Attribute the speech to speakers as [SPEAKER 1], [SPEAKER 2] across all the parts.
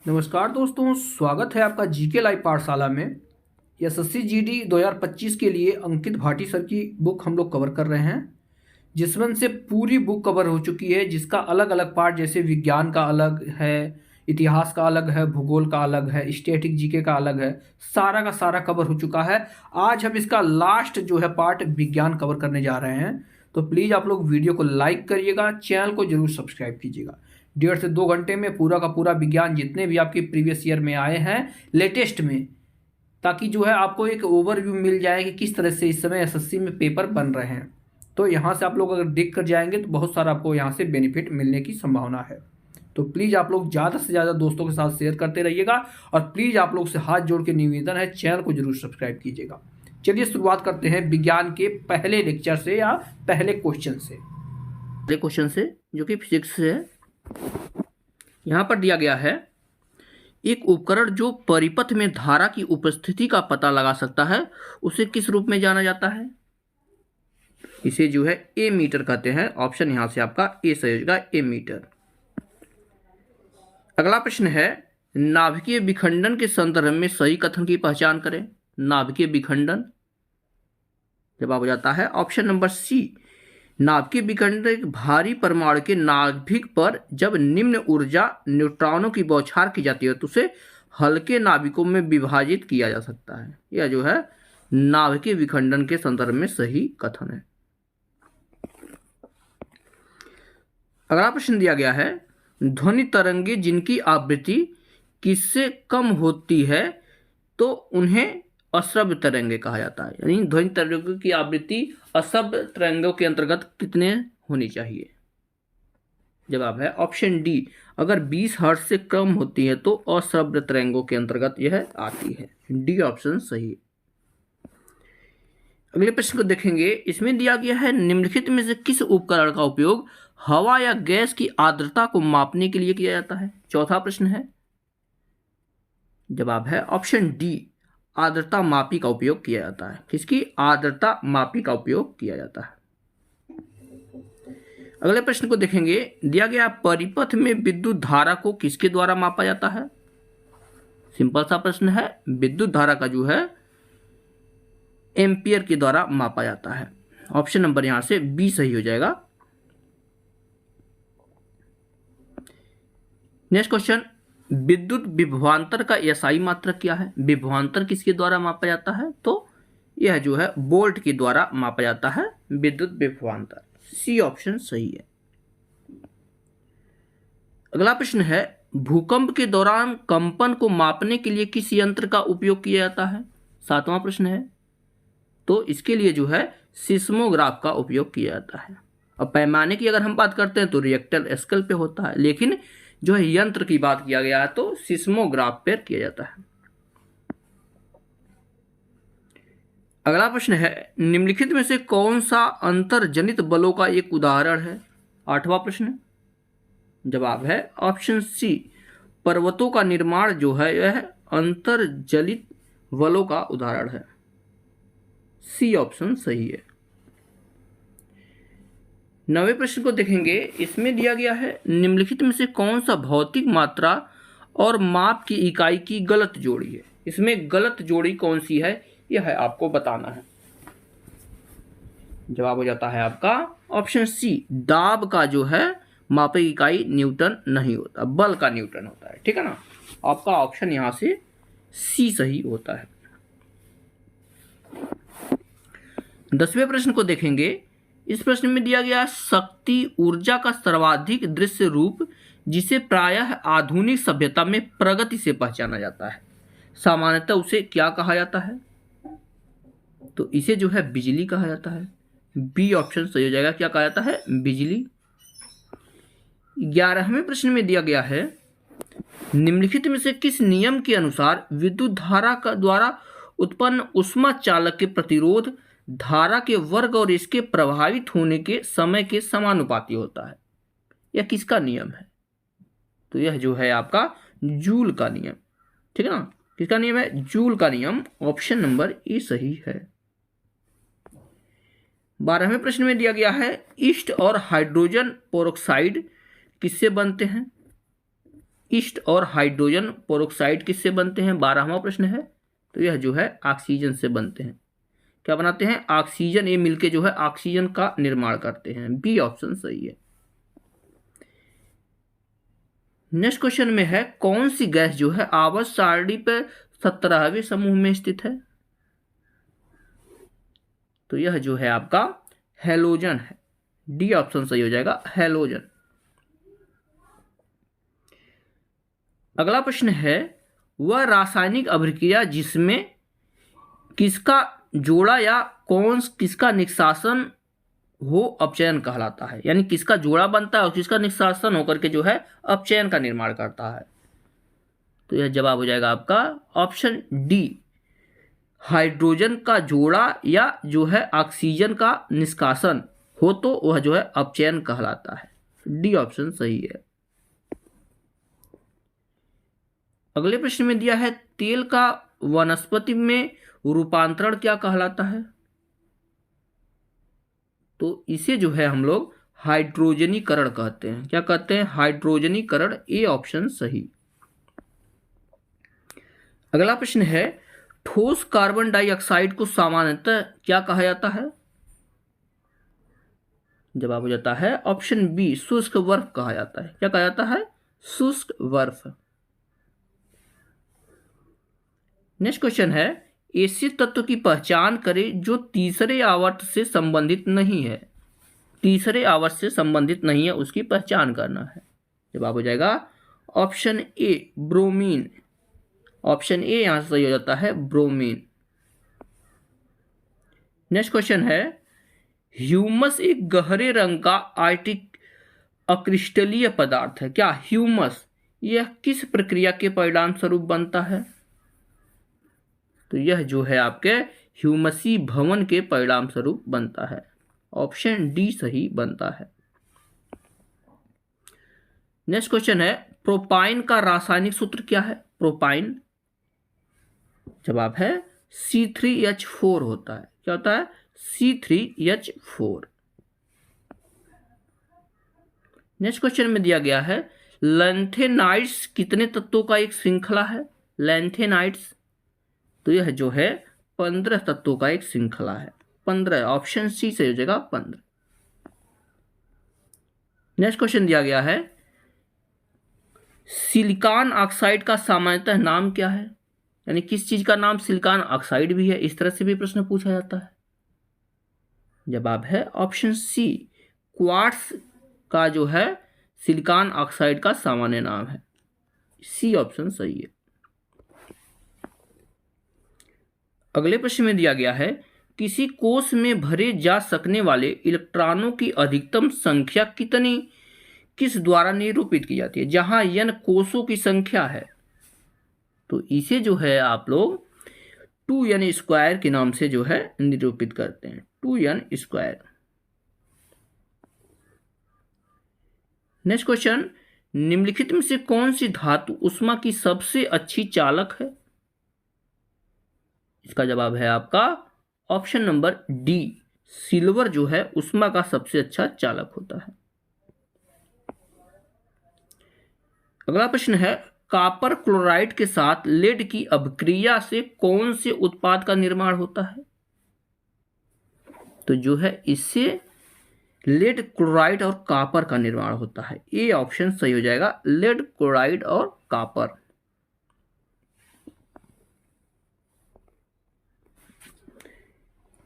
[SPEAKER 1] नमस्कार दोस्तों, स्वागत है आपका जीके लाइव पाठशाला में। एसएससी जीडी 2025 के लिए अंकित भाटी सर की बुक हम लोग कवर कर रहे हैं, जिसमें से पूरी बुक कवर हो चुकी है, जिसका अलग अलग पार्ट जैसे विज्ञान का अलग है, इतिहास का अलग है, भूगोल का अलग है, स्टैटिक जीके का अलग है। सारा का सारा कवर हो चुका है। आज हम इसका लास्ट जो है पार्ट विज्ञान कवर करने जा रहे हैं। तो प्लीज़ आप लोग वीडियो को लाइक करिएगा, चैनल को जरूर सब्सक्राइब कीजिएगा। 1.5 से 2 घंटे में पूरा का पूरा विज्ञान जितने भी आपके प्रीवियस ईयर में आए हैं लेटेस्ट में, ताकि जो है आपको एक ओवरव्यू मिल जाए कि किस तरह से इस समय एसएससी में पेपर बन रहे हैं। तो यहाँ से आप लोग अगर देख कर जाएंगे तो बहुत सारा आपको यहाँ से बेनिफिट मिलने की संभावना है। तो प्लीज़ आप लोग ज़्यादा से ज़्यादा दोस्तों के साथ शेयर करते रहिएगा, और प्लीज़ आप लोग से हाथ जोड़ के निवेदन है, चैनल को जरूर सब्सक्राइब कीजिएगा। चलिए शुरुआत करते हैं विज्ञान के पहले लेक्चर से या पहले क्वेश्चन से, जो कि फिजिक्स से है। यहाँ पर दिया गया है, एक उपकरण जो परिपथ में धारा की उपस्थिति का पता लगा सकता है उसे किस रूप में जाना जाता है? इसे जो है ए मीटर कहते हैं। ऑप्शन यहाँ से आपका ए सही हो जाएगा, ए मीटर। अगला प्रश्न है, नाभिकीय विखंडन के संदर्भ में सही कथन की पहचान करें। नाभिकीय विखंडन जवाब हो जाता है ऑप्शन नंबर सी। नाभिकीय विखंडन एक भारी परमाणु के नाभिक पर जब निम्न ऊर्जा न्यूट्रॉनों की बौछार की जाती है तो उसे हल्के नाभिकों में विभाजित किया जा सकता है। यह जो है नाभिकीय विखंडन के संदर्भ में सही कथन है। अगला प्रश्न दिया गया है, ध्वनि तरंगे जिनकी आवृत्ति किससे कम होती है तो उन्हें अश्रव्य तरंगे कहा जाता है। यानी ध्वनि तरंगों की आवृत्ति अश्रव्य तरंगों के अंतर्गत कितने होनी चाहिए? जवाब है ऑप्शन डी। अगर 20 हर्ट्ज से कम होती है तो अश्रव्य तरंगों के अंतर्गत यह आती है। डी ऑप्शन सही है। अगले प्रश्न को देखेंगे। इसमें दिया गया है, निम्नलिखित में से किस उपकरण का उपयोग हवा या गैस की आर्द्रता को मापने के लिए किया जाता है? चौथा प्रश्न है। जवाब है ऑप्शन डी, आर्द्रता मापी का उपयोग किया जाता है। किसकी? आर्द्रता मापी का उपयोग किया जाता है। अगले प्रश्न को देखेंगे। दिया गया, परिपथ में विद्युत धारा को किसके द्वारा मापा जाता है? सिंपल सा प्रश्न है। विद्युत धारा का जो है एम्पियर के द्वारा मापा जाता है। ऑप्शन नंबर यहां से बी सही हो जाएगा। नेक्स्ट क्वेश्चन, विद्युत विभवांतर का एसआई मात्रक क्या है? विभवांतर किसके द्वारा मापा जाता है? तो यह जो है वोल्ट के द्वारा मापा जाता है विद्युत विभवांतर। सी ऑप्शन सही है। अगला प्रश्न है, भूकंप के दौरान कंपन को मापने के लिए किस यंत्र का उपयोग किया जाता है? सातवां प्रश्न है। तो इसके लिए जो है सिस्मोग्राफ का उपयोग किया जाता है। अब पैमाने की अगर हम बात करते हैं तो रिएक्टर स्केल पे होता है, लेकिन जो है यंत्र की बात किया गया है तो सिस्मोग्राफ पर किया जाता है। अगला प्रश्न है, निम्नलिखित में से कौन सा अंतर्जनित बलों का एक उदाहरण है? आठवां प्रश्न। जवाब है ऑप्शन सी, पर्वतों का निर्माण जो है यह अंतर्जलित बलों का उदाहरण है। सी ऑप्शन सही है। 9वें प्रश्न को देखेंगे। इसमें दिया गया है, निम्नलिखित में से कौन सा भौतिक मात्रा और माप की इकाई की गलत जोड़ी है? इसमें गलत जोड़ी कौन सी है यह है आपको बताना है। जवाब हो जाता है आपका ऑप्शन सी, दाब का जो है मापक इकाई न्यूटन नहीं होता, बल का न्यूटन होता है। ठीक है ना, आपका ऑप्शन यहां से सी सही होता है। 10वें प्रश्न को देखेंगे। इस प्रश्न में दिया गया, शक्ति ऊर्जा का सर्वाधिक दृश्य रूप जिसे प्रायः आधुनिक सभ्यता में प्रगति से पहचाना जाता है, सामान्यतः उसे क्या कहा जाता है? तो इसे जो है बिजली कहा जाता है। बी ऑप्शन सही हो जाएगा। क्या कहा जाता है? बिजली। 11वें प्रश्न में दिया गया है, निम्नलिखित में से किस नियम के अनुसार विद्युत धारा का द्वारा उत्पन्न ऊष्मा चालक के प्रतिरोध धारा के वर्ग और इसके प्रभावित होने के समय के समानुपाती होता है? यह किसका नियम है? तो यह जो है आपका जूल का नियम। ठीक है ना, किसका नियम है? जूल का नियम। ऑप्शन नंबर ए सही है। 12वें प्रश्न में दिया गया है, ईस्ट और हाइड्रोजन पेरोक्साइड किससे बनते हैं? ईस्ट और हाइड्रोजन पेरोक्साइड किससे बनते हैं? 12वां प्रश्न है। तो यह जो है ऑक्सीजन से बनते हैं। क्या बनाते हैं? ऑक्सीजन। ये मिलके जो है ऑक्सीजन का निर्माण करते हैं। बी ऑप्शन सही है। नेक्स्ट क्वेश्चन में है कौन सी गैस जो है आवर्त सारणी पर 17वें समूह में स्थित है? तो यह जो है आपका हैलोजन है। डी ऑप्शन सही हो जाएगा, हैलोजन। अगला प्रश्न है वह रासायनिक अभिक्रिया जिसमें किसका जोड़ा या कौन किसका निष्कासन हो अपचयन कहलाता है। यानी किसका जोड़ा बनता है और किसका निष्कासन होकर के जो है अपचयन का निर्माण करता है। तो यह जवाब हो जाएगा आपका ऑप्शन डी, हाइड्रोजन का जोड़ा या जो है ऑक्सीजन का निष्कासन हो तो वह जो है अपचयन कहलाता है। डी ऑप्शन सही है। अगले प्रश्न में दिया है तेल का वनस्पति में रूपांतरण क्या कहलाता है? तो इसे जो है हम लोग हाइड्रोजनीकरण कहते हैं। क्या कहते हैं? हाइड्रोजनीकरण। ए ऑप्शन सही। अगला प्रश्न है ठोस कार्बन डाइऑक्साइड को सामान्यतः क्या कहा जाता है? जवाब हो जाता है ऑप्शन बी, शुष्क बर्फ कहा जाता है। क्या कहा जाता है? शुष्क बर्फ। नेक्स्ट क्वेश्चन है ऐसे तत्व की पहचान करें जो तीसरे आवर्त से संबंधित नहीं है। तीसरे आवर्त से संबंधित नहीं है, उसकी पहचान करना है। जवाब हो जाएगा option A, bromine. Option A यहां से सही हो जाता है, ब्रोमीन। नेक्स्ट क्वेश्चन है ह्यूमस एक गहरे रंग का आर्टिक अक्रिस्टलीय पदार्थ है। क्या ह्यूमस यह किस प्रक्रिया के परिणाम स्वरूप बनता है? तो यह जो है आपके ह्यूमसी भवन के परिणाम स्वरूप बनता है। ऑप्शन डी सही बनता है। नेक्स्ट क्वेश्चन है प्रोपाइन का रासायनिक सूत्र क्या है? प्रोपाइन जवाब है C3H4 होता है। क्या होता है? C3H4। नेक्स्ट क्वेश्चन में दिया गया है लैंथेनाइड्स कितने तत्वों का एक श्रृंखला है? लैंथेनाइड्स तो यह जो है 15 तत्वों का एक श्रृंखला है। 15। ऑप्शन सी से हो जाएगा 15। नेक्स्ट क्वेश्चन दिया गया है सिलिकॉन ऑक्साइड का सामान्यतः नाम क्या है? यानी किस चीज का नाम सिलिकॉन ऑक्साइड भी है? इस तरह से भी प्रश्न पूछा जाता है। जवाब है ऑप्शन सी, क्वार्ट्ज का जो है सिलिकॉन ऑक्साइड का सामान्य नाम है। सी ऑप्शन सही है। अगले प्रश्न में दिया गया है किसी कोश में भरे जा सकने वाले इलेक्ट्रॉनों की अधिकतम संख्या कितनी किस द्वारा निरूपित की जाती है? जहां n कोशों की संख्या है तो इसे जो है आप लोग 2n² के नाम से जो है निरूपित करते हैं। 2n²। नेक्स्ट क्वेश्चन निम्नलिखित में से कौन सी धातु उष्मा की सबसे अच्छी चालक है? इसका जवाब है आपका ऑप्शन नंबर डी, सिल्वर जो है उष्मा का सबसे अच्छा चालक होता है। अगला प्रश्न है कॉपर क्लोराइड के साथ लेड की अभिक्रिया से कौन से उत्पाद का निर्माण होता है? तो जो है इससे लेड क्लोराइड और कॉपर का निर्माण होता है। ए ऑप्शन सही हो जाएगा, लेड क्लोराइड और कॉपर।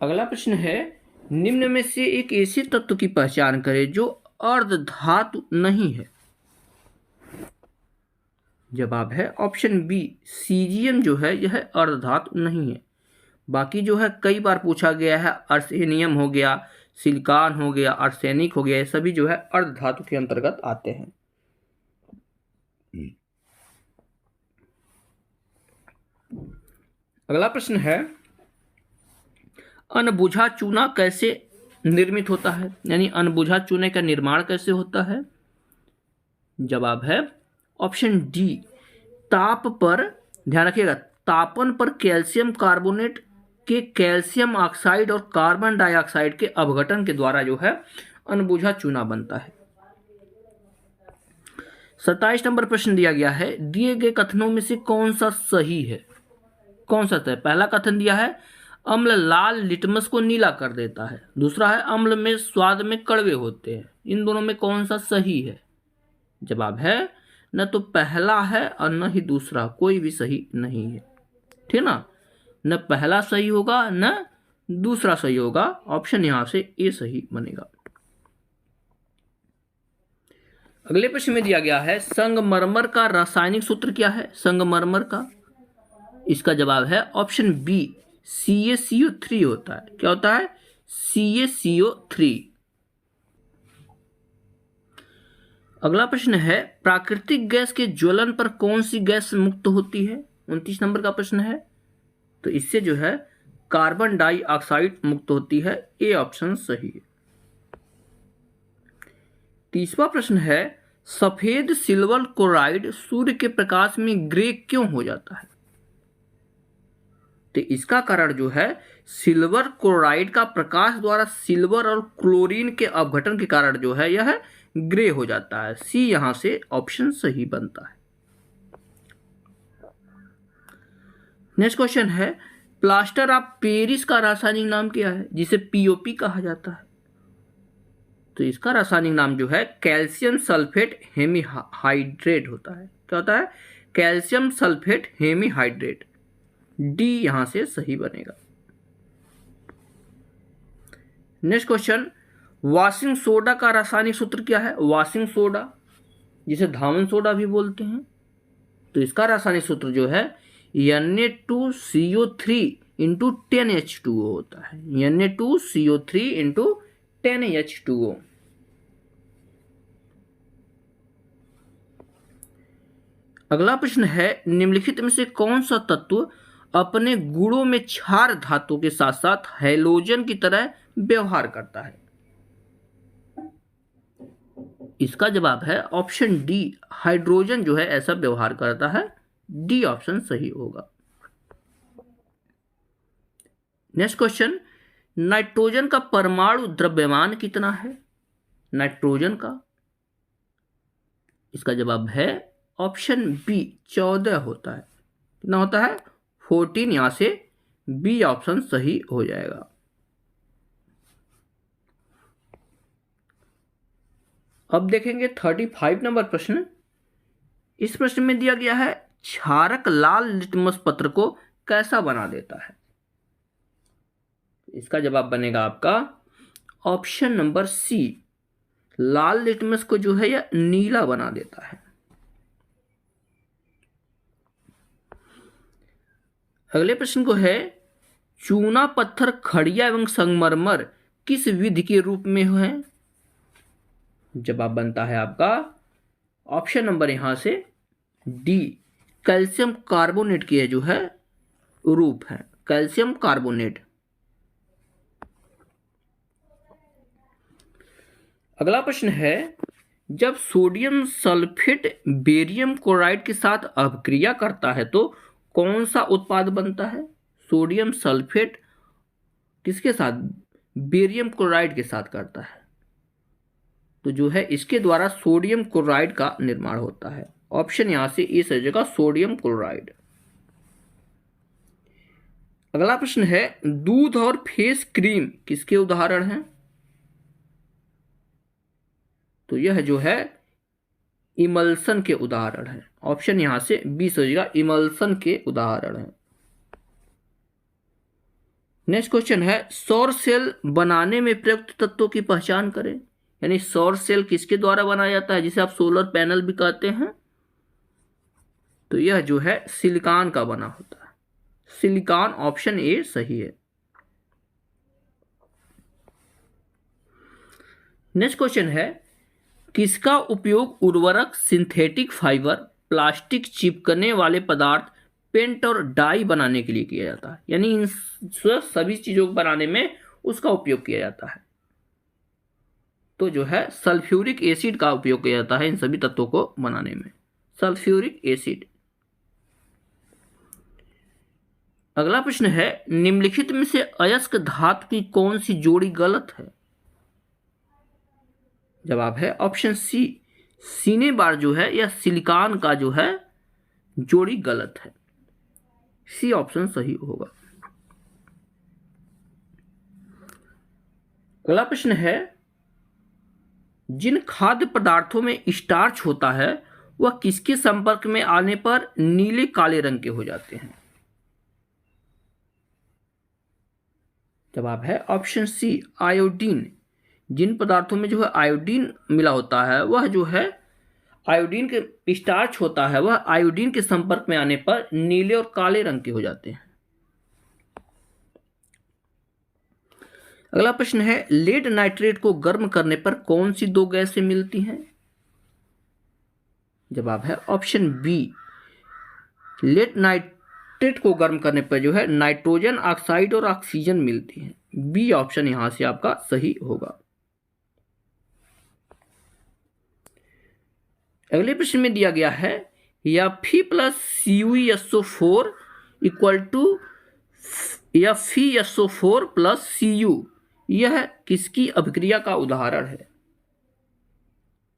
[SPEAKER 1] अगला प्रश्न है निम्न में से एक ऐसे तत्व की पहचान करें जो अर्धधातु नहीं है। जवाब है ऑप्शन बी, सीजियम जो है यह अर्धधातु नहीं है। बाकी जो है कई बार पूछा गया है, अर्सेनियम हो गया, सिलिकॉन हो गया, आर्सेनिक हो गया, ये सभी जो है अर्धधातु के अंतर्गत आते हैं। अगला प्रश्न है अनबुझा चूना कैसे निर्मित होता है? यानी अनबुझा चूने का निर्माण कैसे होता है? जवाब है ऑप्शन डी, ताप पर, ध्यान रखिएगा, तापन पर कैल्शियम कार्बोनेट के कैल्शियम ऑक्साइड और कार्बन डाइऑक्साइड के अपघटन के द्वारा जो है अनबुझा चूना बनता है। 27 नंबर प्रश्न दिया गया है, दिए गए कथनों में से कौन सा सही है? कौन सा सही? पहला कथन दिया है अम्ल लाल लिटमस को नीला कर देता है, दूसरा है अम्ल में स्वाद में कड़वे होते हैं। इन दोनों में कौन सा सही है? जवाब है न तो पहला है और न ही दूसरा, कोई भी सही नहीं है। ठीक ना, न पहला सही होगा न दूसरा सही होगा। ऑप्शन यहां से ए सही बनेगा। अगले प्रश्न में दिया गया है संगमरमर का रासायनिक सूत्र क्या है? संगमरमर का, इसका जवाब है ऑप्शन बी CaCO3 होता है। क्या होता है? CaCO3। अगला प्रश्न है प्राकृतिक गैस के ज्वलन पर कौन सी गैस मुक्त होती है? 29 नंबर का प्रश्न है। तो इससे जो है कार्बन डाइऑक्साइड मुक्त होती है। ए ऑप्शन सही है। तीसरा प्रश्न है सफेद सिल्वर क्लोराइड सूर्य के प्रकाश में ग्रे क्यों हो जाता है? तो इसका कारण जो है सिल्वर क्लोराइड का प्रकाश द्वारा सिल्वर और क्लोरीन के अपघटन के कारण जो है यह ग्रे हो जाता है। सी यहां से ऑप्शन सही बनता है। नेक्स्ट क्वेश्चन है प्लास्टर ऑफ पेरिस का रासायनिक नाम क्या है, जिसे पीओपी कहा जाता है? तो इसका रासायनिक नाम जो है कैल्शियम सल्फेट हेमीहाइड्रेट होता है। क्या होता है? Calcium sulphate hemihydrate. डी यहां से सही बनेगा। नेक्स्ट क्वेश्चन वॉशिंग सोडा का रासायनिक सूत्र क्या है? वॉशिंग सोडा, जिसे धावन सोडा भी बोलते हैं, तो इसका रासायनिक सूत्र जो है Na2CO3 इंटू 10H2O होता है। Na2CO3 into 10H2O। अगला प्रश्न है निम्नलिखित में से कौन सा तत्व अपने गुणों में क्षार धातु के साथ साथ हैलोजन की तरह व्यवहार करता है? इसका जवाब है ऑप्शन डी हाइड्रोजन जो है ऐसा व्यवहार करता है। डी ऑप्शन सही होगा। नेक्स्ट क्वेश्चन नाइट्रोजन का परमाणु द्रव्यमान कितना है? नाइट्रोजन का, इसका जवाब है ऑप्शन बी 14 होता है। कितना होता है? 14। यहां से बी ऑप्शन सही हो जाएगा। अब देखेंगे 35 नंबर प्रश्न। इस प्रश्न में दिया गया है क्षारक लाल लिटमस पत्र को कैसा बना देता है? इसका जवाब बनेगा आपका ऑप्शन नंबर सी, लाल लिटमस को जो है यह नीला बना देता है। अगले प्रश्न को है चूना पत्थर खड़िया एवं संगमरमर किस विधि के रूप में है? जवाब बनता है आपका ऑप्शन नंबर यहां से डी, कैल्शियम कार्बोनेट की जो है रूप है, कैल्शियम कार्बोनेट। अगला प्रश्न है जब सोडियम सल्फेट बेरियम क्लोराइड के साथ अपक्रिया करता है तो कौन सा उत्पाद बनता है? सोडियम सल्फेट किसके साथ? बेरियम क्लोराइड के साथ करता है, तो जो है इसके द्वारा सोडियम क्लोराइड का निर्माण होता है। ऑप्शन यहां से ए सही जगह सोडियम क्लोराइड। अगला प्रश्न है दूध और फेस क्रीम किसके उदाहरण हैं? तो यह जो है इमल्सन के उदाहरण है। ऑप्शन यहां से बी सही जगह इमल्सन के उदाहरण है। नेक्स्ट क्वेश्चन है सौर सेल बनाने में प्रयुक्त तत्वों की पहचान करें। यानी सौर सेल किसके द्वारा बनाया जाता है, जिसे आप सोलर पैनल भी कहते हैं? तो यह जो है सिलिकॉन का बना होता है। सिलिकॉन ऑप्शन ए सही है। नेक्स्ट क्वेश्चन है किसका उपयोग उर्वरक, सिंथेटिक फाइबर, प्लास्टिक, चिपकने वाले पदार्थ, पेंट और डाई बनाने के लिए किया जाता है? यानी इन सभी चीजों को बनाने में उसका उपयोग किया जाता है। तो जो है सल्फ्यूरिक एसिड का उपयोग किया जाता है इन सभी तत्वों को बनाने में, सल्फ्यूरिक एसिड। अगला प्रश्न है निम्नलिखित में से अयस्क धातु की कौन सी जोड़ी गलत है? जवाब है ऑप्शन सी सीने बार जो है यह सिलिकॉन का जो है जोड़ी गलत है। सी ऑप्शन सही होगा। अगला प्रश्न है, जिन खाद्य पदार्थों में स्टार्च होता है वह किसके संपर्क में आने पर नीले काले रंग के हो जाते हैं? जवाब है ऑप्शन सी, आयोडीन। जिन पदार्थों में जो है आयोडीन मिला होता है वह जो है आयोडीन के स्टार्च होता है वह आयोडीन के संपर्क में आने पर नीले और काले रंग के हो जाते हैं। अगला प्रश्न है, लेड नाइट्रेट को गर्म करने पर कौन सी दो गैसें मिलती हैं? जवाब है ऑप्शन बी, लेड नाइट्रेट को गर्म करने पर जो है नाइट्रोजन ऑक्साइड और ऑक्सीजन मिलती है। बी ऑप्शन यहां से आपका सही होगा। अगले प्रश्न में दिया गया है, Fe plus CuSO4 equal to FeSO4 plus Cu, यह किसकी अभिक्रिया का उदाहरण है?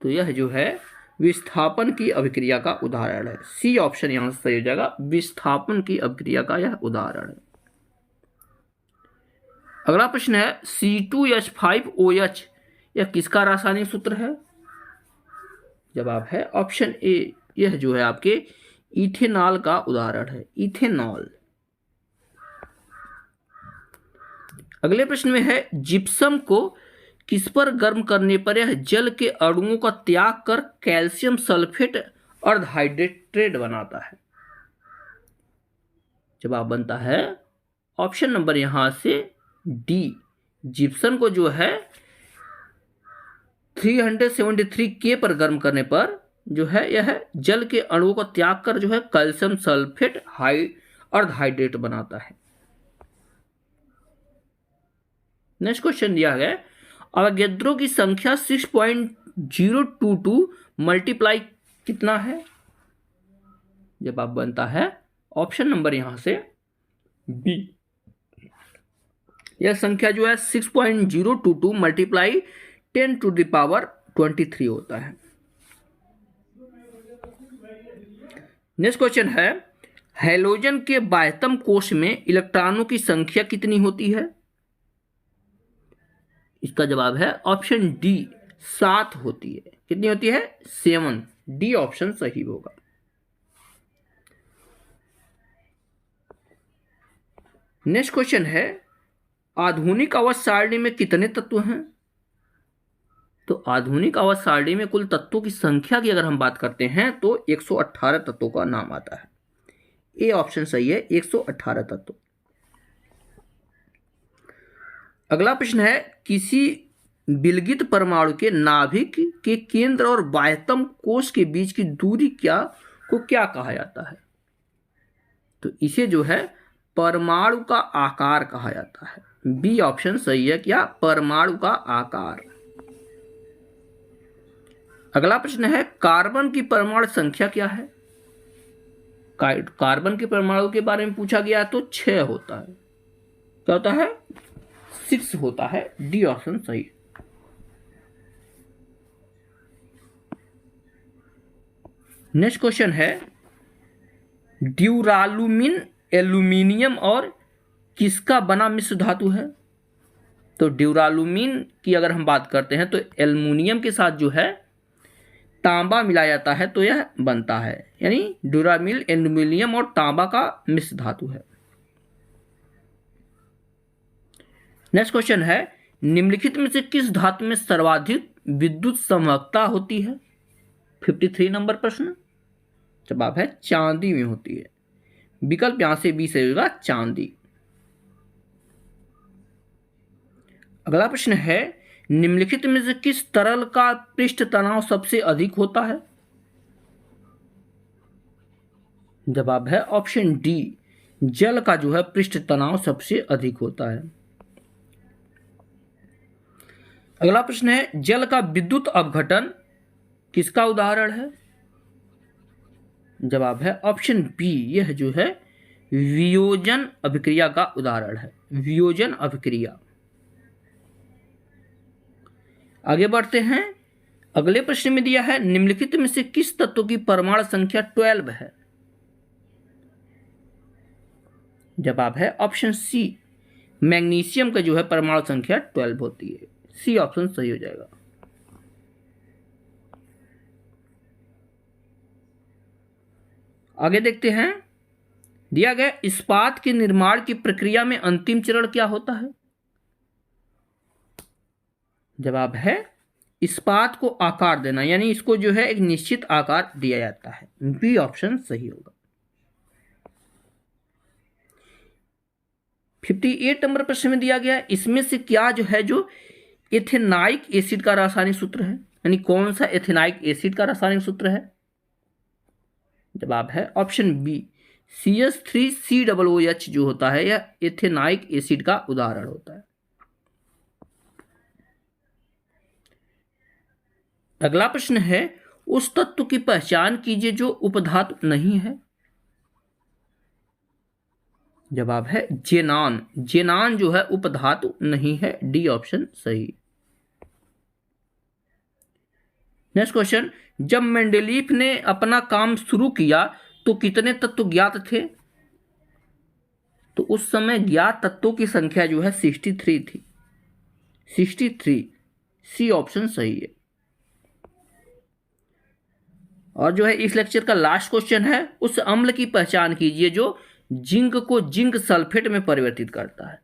[SPEAKER 1] तो यह जो है विस्थापन की अभिक्रिया का उदाहरण है। सी ऑप्शन यहां से सही हो जाएगा, विस्थापन की अभिक्रिया का यह उदाहरण है। अगला प्रश्न है, C2H5OH यह किसका रासायनिक सूत्र है? जवाब है ऑप्शन ए, यह जो है आपके इथेनॉल का उदाहरण है, इथेनॉल। अगले प्रश्न में है, जिप्सम को किस पर गर्म करने पर यह जल के अणुओं का त्याग कर कैल्शियम सल्फेट अर्धहाइड्रेटेड बनाता है? जवाब बनता है ऑप्शन नंबर यहां से डी, जिप्सम को जो है 373 के पर गर्म करने पर जो है यह जल के अणुओं का त्याग कर जो है कैल्शियम सल्फेट अर्धहाइड्रेट बनाता है। नेक्स्ट क्वेश्चन दिया गया, अवोगाद्रो की संख्या 6.022 मल्टीप्लाई कितना है? जवाब बनता है ऑप्शन नंबर यहां से बी, यह संख्या जो है 6.022 मल्टीप्लाई 10⁻23 होता है। नेक्स्ट क्वेश्चन है, हैलोजन के बाह्यतम कोश में इलेक्ट्रॉनों की संख्या कितनी होती है? इसका जवाब है ऑप्शन डी, 7 होती है। कितनी होती है? 7। डी ऑप्शन सही होगा। नेक्स्ट क्वेश्चन है, आधुनिक आवर्त सारणी में कितने तत्व हैं? तो आधुनिक आवर्त सारणी में कुल तत्वों की संख्या की अगर हम बात करते हैं तो 118 तत्वों का नाम आता है। ए ऑप्शन सही है, 118 तत्व। अगला प्रश्न है, किसी विलगित परमाणु के नाभिक के केंद्र और बाह्यतम कोश के बीच की दूरी क्या कहा जाता है? तो इसे जो है परमाणु का आकार कहा जाता है। बी ऑप्शन सही है, क्या? परमाणु का आकार। अगला प्रश्न है, कार्बन की परमाणु संख्या क्या है? कार्बन के परमाणु के बारे में पूछा गया तो 6 होता है। क्या होता है? 6 होता है। डी ऑप्शन सही। नेक्स्ट क्वेश्चन है, ड्यूरालुमिन एल्यूमिनियम और किसका बना मिश्र धातु है? तो ड्यूरालुमिन की अगर हम बात करते हैं तो एल्यूमिनियम के साथ जो है तांबा मिलाया जाता है तो यह बनता है, यानी ड्यूरामिल एल्यूमिनियम और तांबा का मिश्र धातु है। नेक्स्ट क्वेश्चन है, निम्नलिखित में से किस धातु में सर्वाधिक विद्युत संवाहकता होती है? 53 नंबर प्रश्न। जवाब है चांदी में होती है। विकल्प यहां से बी से होगा, चांदी। अगला प्रश्न है, निम्नलिखित में से किस तरल का पृष्ठ तनाव सबसे अधिक होता है? जवाब है ऑप्शन डी, जल का जो है पृष्ठ तनाव सबसे अधिक होता है। अगला प्रश्न है, जल का विद्युत अपघटन किसका उदाहरण है? जवाब है ऑप्शन बी, यह जो है वियोजन अभिक्रिया का उदाहरण है। वियोजन अभिक्रिया। आगे बढ़ते हैं, अगले प्रश्न में दिया है निम्नलिखित में से किस तत्व की परमाणु संख्या 12 है। जवाब है ऑप्शन सी, मैग्नीशियम का जो है परमाणु संख्या 12 होती है। सी ऑप्शन सही हो जाएगा। आगे देखते हैं, दिया गया इस्पात के निर्माण की प्रक्रिया में अंतिम चरण क्या होता है। जवाब है इस्पात को आकार देना, यानी इसको जो है एक निश्चित आकार दिया जाता है। बी ऑप्शन सही होगा। 58 नंबर प्रश्न में दिया गया इसमें से क्या जो है जो एथेनाइक एसिड का रासायनिक सूत्र है, यानी कौन सा एथेनाइक एसिड का रासायनिक सूत्र है। जवाब है ऑप्शन बी, CH3COOH जो होता है यह एथेनाइक एसिड का उदाहरण होता है। अगला प्रश्न है उस तत्व की पहचान कीजिए जो उपधातु नहीं है। जवाब है जेनान। जेनान जो है उपधातु नहीं है। डी ऑप्शन सही। नेक्स्ट क्वेश्चन, जब मेंडेलीफ ने अपना काम शुरू किया तो कितने तत्व ज्ञात थे। तो उस समय ज्ञात तत्वों की संख्या जो है 63 थी। 63। सी ऑप्शन सही है। और जो है इस लेक्चर का लास्ट क्वेश्चन है, उस अम्ल की पहचान कीजिए जो जिंक को जिंक सल्फेट में परिवर्तित करता है।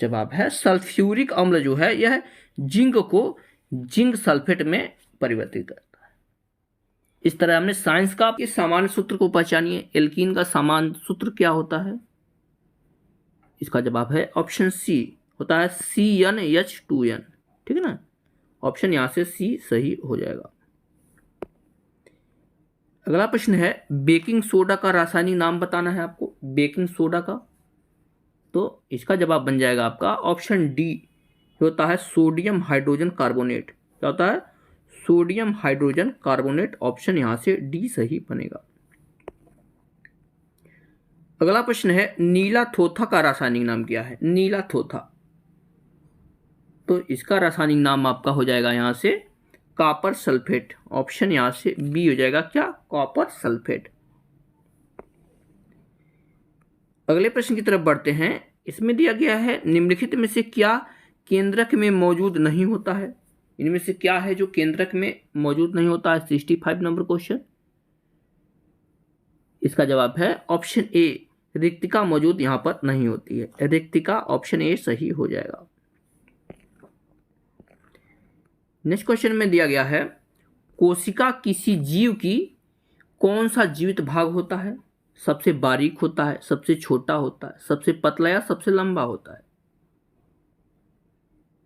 [SPEAKER 1] जवाब है सल्फ्यूरिक अम्ल जो है यह जिंक को जिंक सल्फेट में परिवर्तित करता है। इस तरह हमने साइंस का इस सामान्य सूत्र को पहचानिए। एल्कीन का सामान्य सूत्र क्या होता है। इसका जवाब है ऑप्शन सी, होता है CnH2n। ठीक है ना, ऑप्शन यहां से सी सही हो जाएगा। अगला प्रश्न है बेकिंग सोडा का रासायनिक नाम बताना है आपको। बेकिंग सोडा का, तो इसका जवाब बन जाएगा आपका ऑप्शन डी, होता है सोडियम हाइड्रोजन कार्बोनेट। क्या होता है, सोडियम हाइड्रोजन कार्बोनेट। ऑप्शन यहां से डी सही बनेगा। अगला प्रश्न है नीला थोथा का रासायनिक नाम क्या है। नीला थोथा, तो इसका रासायनिक नाम आपका हो जाएगा यहां से कॉपर सल्फेट। ऑप्शन यहां से बी हो जाएगा, क्या, कॉपर सल्फेट। अगले प्रश्न की तरफ बढ़ते हैं। इसमें दिया गया है निम्नलिखित में से क्या केंद्रक में मौजूद नहीं होता है। इनमें से क्या है जो केंद्रक में मौजूद नहीं होता है। 65 नंबर क्वेश्चन। इसका जवाब है ऑप्शन ए, रिक्तिका मौजूद यहां पर नहीं होती है। रिक्तिका ऑप्शन ए सही हो जाएगा। नेक्स्ट क्वेश्चन में दिया गया है कोशिका किसी जीव की कौन सा जीवित भाग होता है। सबसे बारीक होता है, सबसे छोटा होता है, सबसे पतला या सबसे लंबा होता है।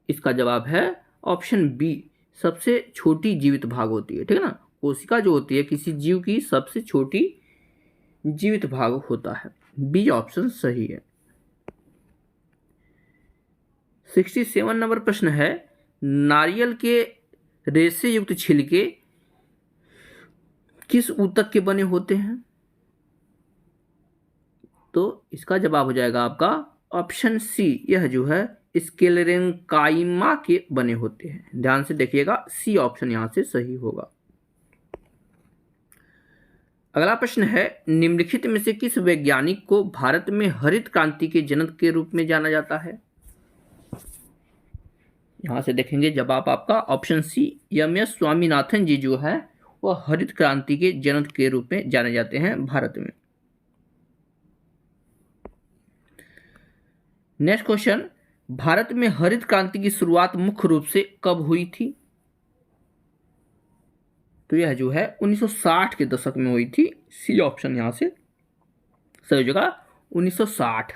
[SPEAKER 1] इसका जवाब है ऑप्शन बी, सबसे छोटी जीवित भाग होती है। ठीक है ना, कोशिका जो होती है किसी जीव की सबसे छोटी जीवित भाग होता है। बी ऑप्शन सही है। 67 नंबर प्रश्न है नारियल के रेशे युक्त छिलके किस ऊतक के बने होते हैं। तो इसका जवाब हो जाएगा आपका ऑप्शन सी, यह जो है स्क्लेरेंकाइमा के बने होते हैं। ध्यान से देखिएगा, सी ऑप्शन यहां से सही होगा। अगला प्रश्न है निम्नलिखित में से किस वैज्ञानिक को भारत में हरित क्रांति के जनक के रूप में जाना जाता है। यहां से देखेंगे जवाब आपका ऑप्शन सी, MS स्वामीनाथन जी जो है वह हरित क्रांति के जनक के रूप में जाने जाते हैं भारत में। नेक्स्ट क्वेश्चन, भारत में हरित क्रांति की शुरुआत मुख्य रूप से कब हुई थी। तो यह जो है 1960 के दशक में हुई थी। सी ऑप्शन यहां से सही हो जाएगा, 1960।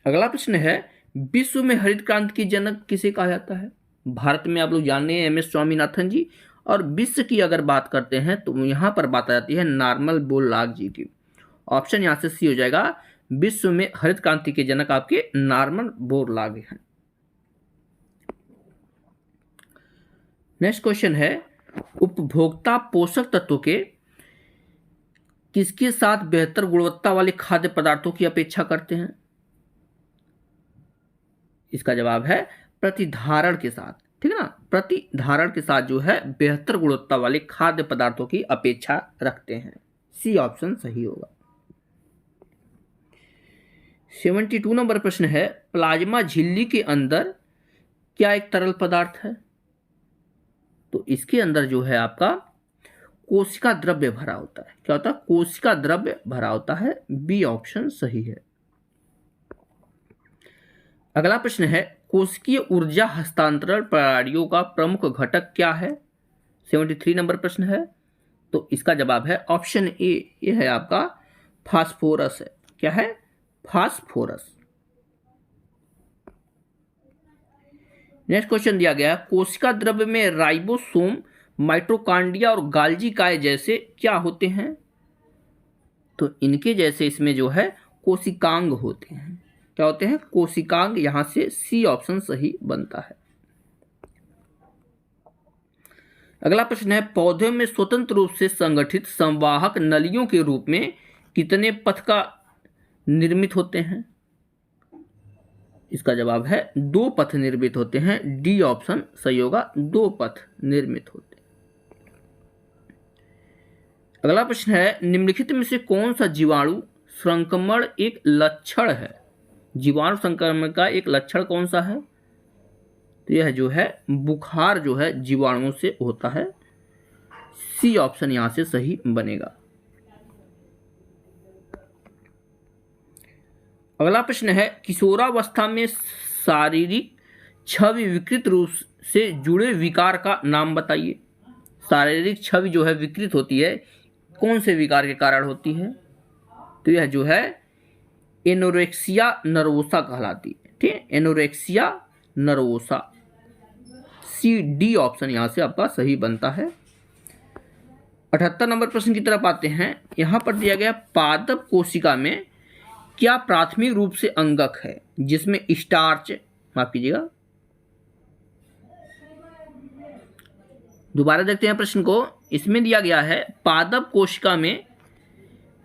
[SPEAKER 1] अगला प्रश्न है विश्व में हरित क्रांति की जनक किसे कहा जाता है। भारत में आप लोग जानते हैं MS स्वामीनाथन जी, और विश्व की अगर बात करते हैं तो यहां पर बात आ जाती है नॉर्मन बोरलॉग जी की। ऑप्शन यहां से सी हो जाएगा, विश्व में हरित क्रांति के जनक आपके नॉर्मन बोरलॉग हैं। नेक्स्ट क्वेश्चन है उपभोक्ता पोषक तत्वों के किसके साथ बेहतर गुणवत्ता वाले खाद्य पदार्थों की अपेक्षा करते हैं। इसका जवाब है प्रतिधारण के साथ, ठीक है ना, प्रतिधारण के साथ जो है बेहतर गुणवत्ता वाले खाद्य पदार्थों की अपेक्षा रखते हैं। सी ऑप्शन सही होगा। 72 नंबर प्रश्न है, प्लाज्मा झिल्ली के अंदर क्या एक तरल पदार्थ है? तो इसके अंदर जो है आपका कोशिका द्रव्य भरा होता है। क्या होता है? कोशिका द्रव्य भरा होता है। बी ऑप्शन सही है। अगला प्रश्न है, कोशिकीय ऊर्जा हस्तांतरण प्रणालियों का प्रमुख घटक क्या है? 73 नंबर प्रश्न है। तो इसका जवाब है ऑप्शन ए, ये है आपका फास्फोरस है। क्या है? फास्फोरस। नेक्स्ट क्वेश्चन दिया गया है, कोशिका द्रव्य में राइबोसोम, माइटोकॉन्ड्रिया और गाल्जी काय जैसे क्या होते हैं? तो इनके जैसे इसमें जो है कोशिकांग होते हैं। क्या होते हैं? कोशिकांग। यहां से सी ऑप्शन सही बनता है। अगला प्रश्न है, पौधे में स्वतंत्र रूप से संगठित संवाहक नलियों के रूप में कितने पथ का निर्मित होते हैं? इसका जवाब है 2 पथ निर्मित होते हैं। डी ऑप्शन सही होगा, 2 पथ निर्मित होते हैं। अगला प्रश्न है, निम्नलिखित में से कौन सा जीवाणु संक्रमण एक लक्षण है? जीवाणु संक्रमण का एक लक्षण कौन सा है? तो यह जो है बुखार जो है जीवाणुओं से होता है। सी ऑप्शन यहां से सही बनेगा। अगला प्रश्न है, किशोरावस्था में शारीरिक छवि विकृत रूप से जुड़े विकार का नाम बताइए। शारीरिक छवि जो है विकृत होती है, कौन से विकार के कारण होती है? तो यह जो है एनोरेक्सिया नर्वोसा कहलाती है। ठीक है, anorexia nervosa. C D option यहां से आपका सही बनता है। 78 नंबर प्रश्न की तरफ आते हैं। यहां पर दिया गया, पादप कोशिका में क्या प्राथमिक रूप से अंगक है जिसमें स्टार्च, माफ कीजिएगा, दोबारा देखते हैं प्रश्न को। इसमें दिया गया है, पादप कोशिका में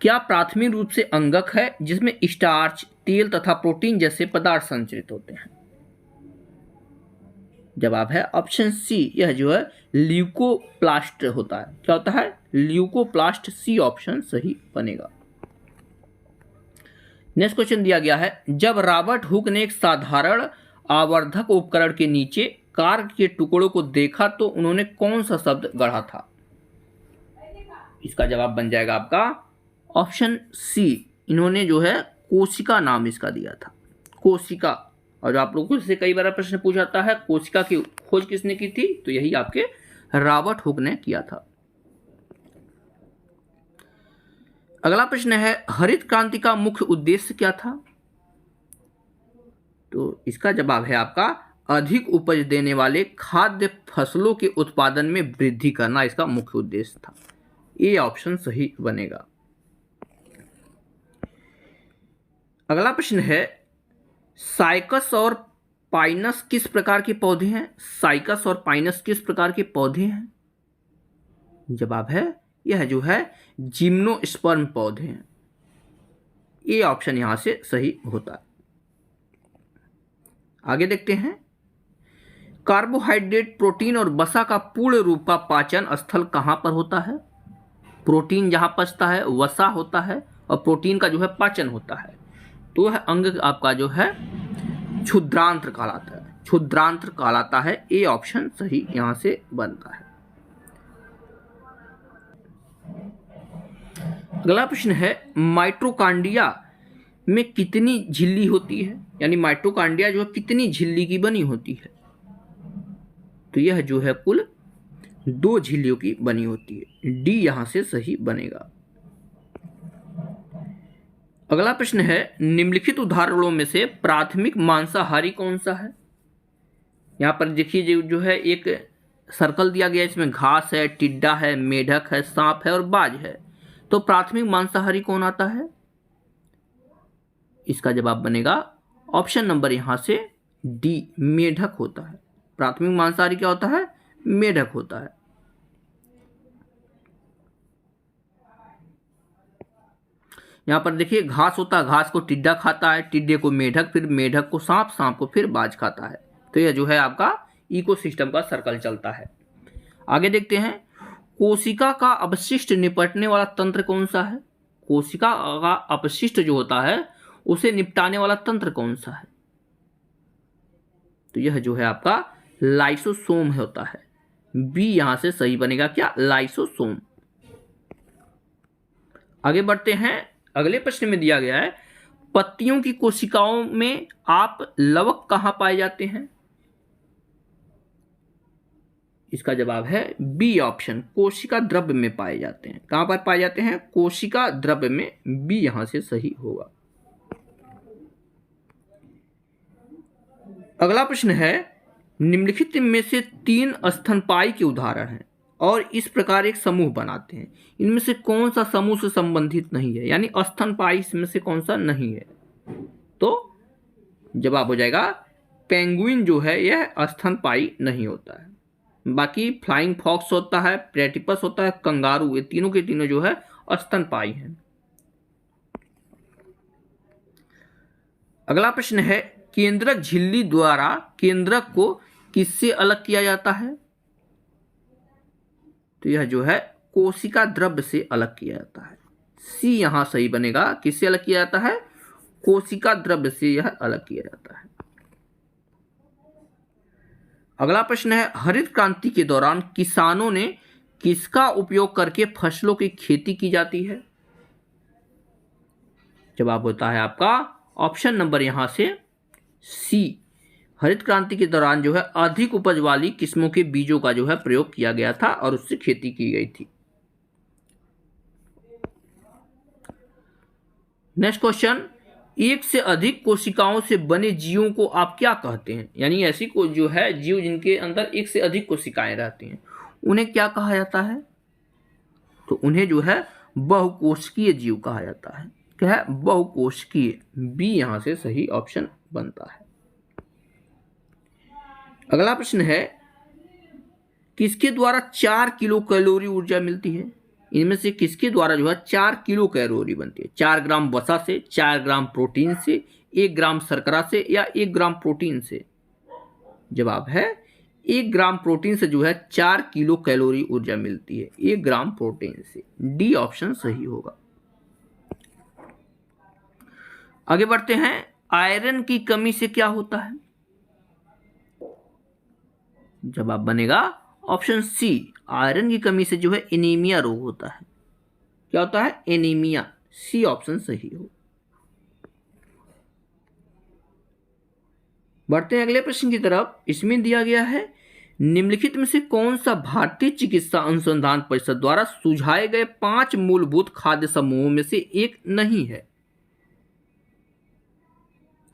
[SPEAKER 1] क्या प्राथमिक रूप से अंगक है जिसमें स्टार्च, तेल तथा प्रोटीन जैसे पदार्थ संचरित होते हैं? जवाब है ऑप्शन सी, यह जो है ल्यूकोप्लास्ट होता है। क्या होता है? ल्यूकोप्लास्ट। सी ऑप्शन सही बनेगा। नेक्स्ट क्वेश्चन दिया गया है, जब रॉबर्ट हुक ने एक साधारण आवर्धक उपकरण के नीचे कार के टुकड़ों को देखा तो उन्होंने कौन सा शब्द गढ़ा था? इसका जवाब बन जाएगा आपका ऑप्शन सी, इन्होंने जो है कोशिका नाम इसका दिया था। कोशिका। और जो आप लोगों से कई बार प्रश्न पूछा जाता है, कोशिका की खोज किसने की थी? तो यही आपके रॉबर्ट हुक ने किया था। अगला प्रश्न है, हरित क्रांति का मुख्य उद्देश्य क्या था? तो इसका जवाब है आपका अधिक उपज देने वाले खाद्य फसलों के उत्पादन में वृद्धि करना इसका मुख्य उद्देश्य था। ए ऑप्शन सही बनेगा। अगला प्रश्न है, साइकस और पाइनस किस प्रकार के पौधे हैं? साइकस और पाइनस किस प्रकार के पौधे हैं? जवाब है, यह जो है जिम्नोस्पर्म पौधे हैं। ए ऑप्शन यहां से सही होता है। आगे देखते हैं, कार्बोहाइड्रेट, प्रोटीन और वसा का पूर्ण रूप का पाचन स्थल कहां पर होता है? प्रोटीन जहां पचता है, वसा होता है और प्रोटीन का जो है पाचन होता है। तो वह अंग आपका जो है क्षुद्रांत्र कहलाता है। क्षुद्रांत्र कहलाता है। ए ऑप्शन सही यहां से बनता है। अगला प्रश्न है, माइटोकॉन्ड्रिया में कितनी झिल्ली होती है? यानी माइटोकॉन्ड्रिया जो है कितनी झिल्ली की बनी होती है? तो यह जो है कुल 2 झिल्लियों की बनी होती है। डी यहां से सही बनेगा। अगला प्रश्न है, निम्नलिखित उदाहरणों में से प्राथमिक मांसाहारी कौन सा है? यहां पर देखिए जो है एक सर्कल दिया गया है, इसमें घास है, टिड्डा है, मेढक है, सांप है और बाज है। तो प्राथमिक मांसाहारी कौन आता है? इसका जवाब बनेगा ऑप्शन नंबर यहां से डी, मेढक होता है। प्राथमिक मांसाहारी क्या होता है? मेढक होता है। यहाँ पर देखिए घास होता है, घास को टिड्डा खाता है, टिड्डे को मेढक, फिर मेढक को सांप, सांप को फिर बाज खाता है। तो यह जो है आपका इकोसिस्टम का सर्कल चलता है। आगे देखते हैं, कोशिका का अपशिष्ट निपटने वाला तंत्र कौन सा है? कोशिका का अपशिष्ट जो होता है उसे निपटाने वाला तंत्र कौन सा है? तो यह जो है आपका लाइसोसोम होता है। बी यहां से सही बनेगा, क्या? लाइसोसोम। आगे बढ़ते हैं, अगले प्रश्न में दिया गया है, पत्तियों की कोशिकाओं में आप लवक कहां पाए जाते हैं? इसका जवाब है बी ऑप्शन, कोशिका द्रव्य में पाए जाते हैं। कहां पर पाए जाते हैं? कोशिका द्रव्य में। बी यहां से सही होगा। अगला प्रश्न है, निम्नलिखित में से 3 स्तनपायी के उदाहरण हैं और इस प्रकार एक समूह बनाते हैं। इनमें से कौन सा समूह से संबंधित नहीं है? यानी स्तनपायी इसमें से कौन सा नहीं है? तो जवाब हो जाएगा पेंगुइन जो है यह स्तनपायी नहीं होता है। बाकी फ्लाइंग फॉक्स होता है, प्लेटिपस होता है, कंगारू, ये तीनों के तीनों जो है स्तनपायी हैं। अगला प्रश्न है, केंद्रक झिल्ली द्वारा केंद्रक को किससे अलग किया जाता है? तो यह जो है कोशिका द्रव्य से अलग किया जाता है। सी यहां सही बनेगा। किससे अलग किया जाता है? कोशिका द्रव्य से यह अलग किया जाता है। अगला प्रश्न है, हरित क्रांति के दौरान किसानों ने किसका उपयोग करके फसलों की खेती की जाती है? जवाब होता है आपका ऑप्शन नंबर यहां से सी। हरित क्रांति के दौरान जो है अधिक उपज वाली किस्मों के बीजों का जो है प्रयोग किया गया था और उससे खेती की गई थी। नेक्स्ट क्वेश्चन, एक से अधिक कोशिकाओं से बने जीवों को आप क्या कहते हैं? यानी ऐसी को जो है जीव जिनके अंदर एक से अधिक कोशिकाएं रहती हैं, उन्हें क्या कहा जाता है? तो उन्हें जो है बहुकोशिकीय जीव कहा जाता है। क्या है? बहुकोशिकीय। बी यहां से सही ऑप्शन बनता है। अगला प्रश्न है, किसके द्वारा 4 किलो कैलोरी ऊर्जा मिलती है? इनमें से किसके द्वारा जो है 4 किलो कैलोरी बनती है? 4 ग्राम वसा से, 4 ग्राम प्रोटीन से, 1 ग्राम शर्करा से या 1 ग्राम प्रोटीन से? जवाब है 1 ग्राम प्रोटीन से जो है 4 किलो कैलोरी ऊर्जा मिलती है, 1 ग्राम प्रोटीन से। डी ऑप्शन सही होगा। आगे बढ़ते हैं, आयरन की कमी से क्या होता है? जवाब बनेगा ऑप्शन सी, आयरन की कमी से जो है एनीमिया रोग होता है। क्या होता है? एनीमिया। सी ऑप्शन सही हो। बढ़ते हैं अगले प्रश्न की तरफ। इसमें दिया गया है, निम्नलिखित में से कौन सा भारतीय चिकित्सा अनुसंधान परिषद द्वारा सुझाए गए 5 मूलभूत खाद्य समूहों में से एक नहीं है?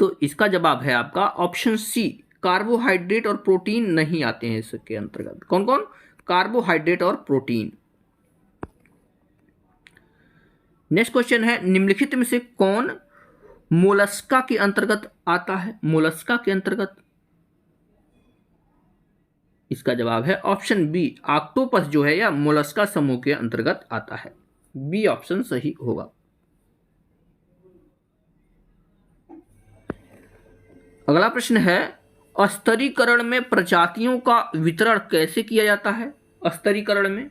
[SPEAKER 1] तो इसका जवाब है आपका ऑप्शन सी, कार्बोहाइड्रेट और प्रोटीन नहीं आते हैं इसके अंतर्गत। कौन कौन? कार्बोहाइड्रेट और प्रोटीन। नेक्स्ट क्वेश्चन है, निम्नलिखित में से कौन मोलस्का के अंतर्गत आता है? मोलस्का के अंतर्गत इसका जवाब है ऑप्शन बी, ऑक्टोपस जो है या मोलस्का समूह के अंतर्गत आता है। बी ऑप्शन सही होगा। अगला प्रश्न है, स्तरीकरण में प्रजातियों का वितरण कैसे किया जाता है? स्तरीकरण में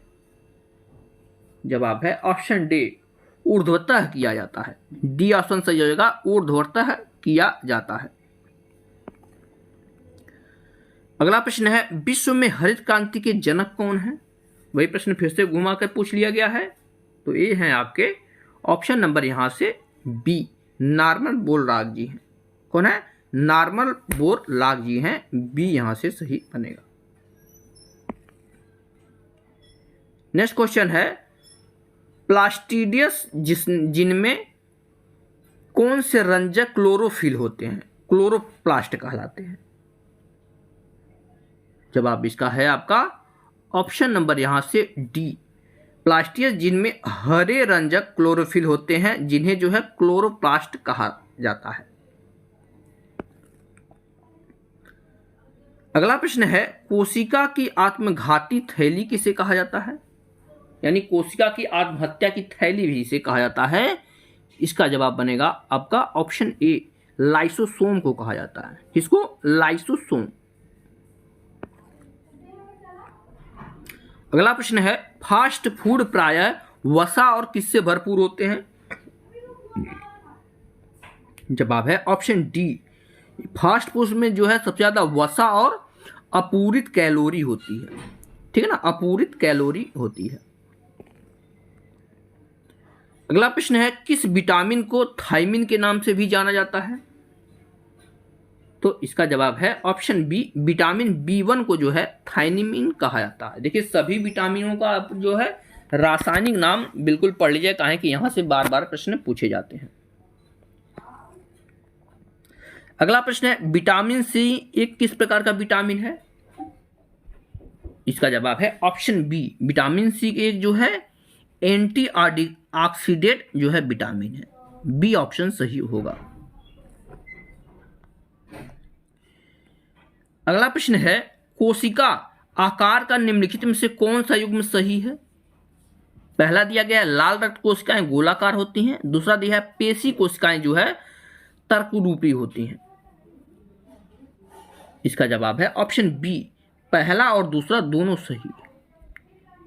[SPEAKER 1] जवाब है ऑप्शन डी, ऊर्ध्वतः किया जाता है। डी ऑप्शन सही हो जाएगा, ऊर्ध्वतः किया जाता है। अगला प्रश्न है, विश्व में हरित क्रांति के जनक कौन है? वही प्रश्न फिर से घुमा कर पूछ लिया गया है। तो ये हैं आपके ऑप्शन नंबर यहां से बी, नॉर्मन बोरलॉग जी हैं। कौन है? नॉर्मन बोरलॉग जी हैं। बी यहां से सही बनेगा। नेक्स्ट क्वेश्चन है, प्लास्टिडियस जिनमें कौन से रंजक क्लोरोफिल होते हैं? क्लोरोप्लास्ट कहलाते हैं। जवाब इसका है आपका ऑप्शन नंबर यहां से डी, प्लास्टियस जिनमें हरे रंजक क्लोरोफिल होते हैं, जिन्हें जो है क्लोरोप्लास्ट कहा जाता है। अगला प्रश्न है, कोशिका की आत्मघाती थैली किसे कहा जाता है? यानी कोशिका की आत्महत्या की थैली भी इसे कहा जाता है। इसका जवाब बनेगा आपका ऑप्शन ए, लाइसोसोम को कहा जाता है। किसको? लाइसोसोम। अगला प्रश्न है, फास्ट फूड प्रायः वसा और किससे भरपूर होते हैं? जवाब है ऑप्शन डी, फास्ट फूड में जो है सबसे ज्यादा वसा और अपूरित कैलोरी होती है। ठीक है ना, अपूरित कैलोरी होती है। अगला प्रश्न है, किस विटामिन को थायमिन के नाम से भी जाना जाता है? तो इसका जवाब है ऑप्शन बी, विटामिन B1 को जो है थायमिन कहा जाता है। देखिए सभी विटामिनों का आप जो है रासायनिक नाम बिल्कुल पढ़ लीजिए, काहे कि यहां से बार बार प्रश्न पूछे जाते हैं। अगला प्रश्न है, विटामिन सी एक किस प्रकार का विटामिन है? इसका जवाब है ऑप्शन बी, विटामिन सी एक जो है एंटी ऑक्सीडेंट जो है विटामिन है। बी ऑप्शन सही होगा। अगला प्रश्न है, कोशिका आकार का निम्नलिखित में से कौन सा युग्म सही है? पहला दिया गया है लाल रक्त कोशिकाएं गोलाकार होती हैं, दूसरा दिया है पेशी कोशिकाएं जो है तर्करूपी होती हैं। इसका जवाब है ऑप्शन बी, पहला और दूसरा दोनों सही।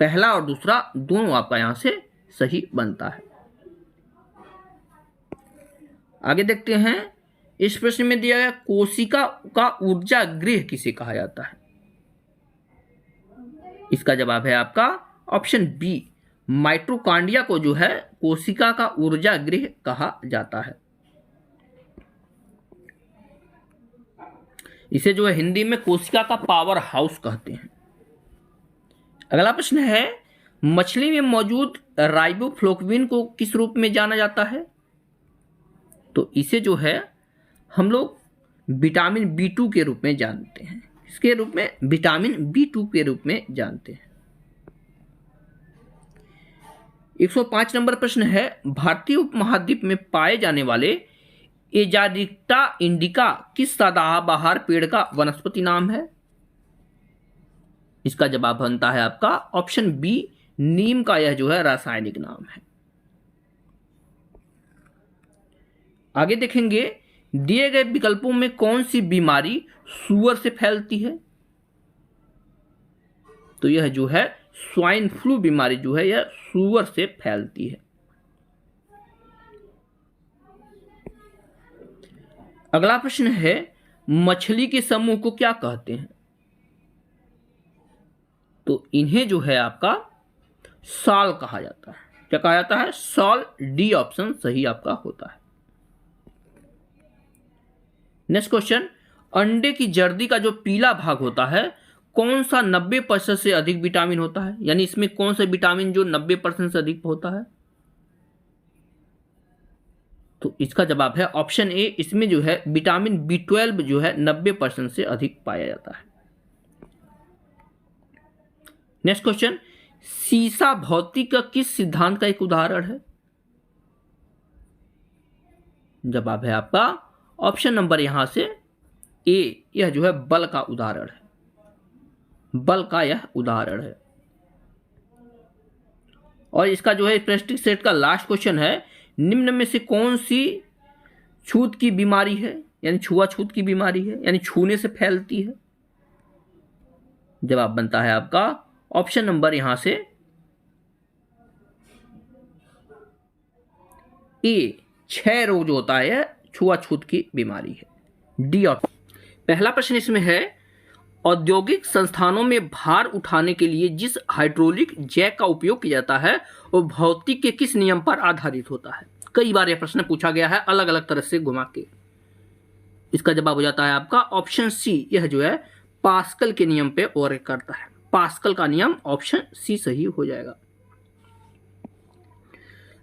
[SPEAKER 1] पहला और दूसरा दोनों आपका यहां से सही बनता है। आगे देखते हैं, इस प्रश्न में दिया गया कोशिका का ऊर्जा गृह किसे कहा जाता है? इसका जवाब है आपका ऑप्शन बी, माइटोकॉन्ड्रिया को जो है कोशिका का ऊर्जा गृह कहा जाता है। इसे जो है हिंदी में कोशिका का पावर हाउस कहते हैं। अगला प्रश्न है, मछली में मौजूद राइबोफ्लोविन को किस रूप में जाना जाता है? तो इसे जो है हम लोग विटामिन B2 के रूप में जानते हैं। इसके रूप में विटामिन B2 के रूप में जानते हैं। 105 नंबर प्रश्न है, भारतीय उपमहाद्वीप में पाए जाने वाले एजाडिक्टा इंडिका किस सदाबहार पेड़ का वनस्पति नाम है? इसका जवाब बनता है आपका ऑप्शन बी, नीम का यह जो है रासायनिक नाम है। आगे देखेंगे, दिए गए विकल्पों में कौन सी बीमारी सुअर से फैलती है? तो यह जो है स्वाइन फ्लू बीमारी जो है यह सुअर से फैलती है। अगला प्रश्न है, मछली के समूह को क्या कहते हैं? तो इन्हें जो है आपका सॉल कहा जाता है। क्या कहा जाता है? सॉल। डी ऑप्शन सही आपका होता है। नेक्स्ट क्वेश्चन, अंडे की जर्दी का जो पीला भाग होता है कौन सा 90% से अधिक विटामिन होता है? यानी इसमें कौन सा विटामिन जो 90% से अधिक होता है? तो इसका जवाब है ऑप्शन ए, इसमें जो है विटामिन B12 जो है 90% से अधिक पाया जाता है। नेक्स्ट क्वेश्चन, सीसा भौतिक का किस सिद्धांत का एक उदाहरण है? जवाब है आपका ऑप्शन नंबर यहां से ए, यह जो है बल का उदाहरण है। बल का यह उदाहरण है। और इसका जो है प्रैक्टिस सेट का लास्ट क्वेश्चन है, निम्न में से कौन सी छूत की बीमारी है? यानी छुआछूत की बीमारी है, यानी छूने से फैलती है। जवाब बनता है आपका ऑप्शन नंबर यहां से ए, क्षय रोग जो होता है छुआछूत की बीमारी है। D option. पहला प्रश्न इसमें है, औद्योगिक संस्थानों में भार उठाने के लिए जिस हाइड्रोलिक जैक का उपयोग किया जाता है वो भौतिक के किस नियम पर आधारित होता है? कई बार यह प्रश्न पूछा गया है अलग अलग तरह से घुमा के। इसका जवाब हो जाता है आपका ऑप्शन सी, यह जो है पास्कल के नियम पे वर्क करता है। पास्कल का नियम ऑप्शन सी सही हो जाएगा।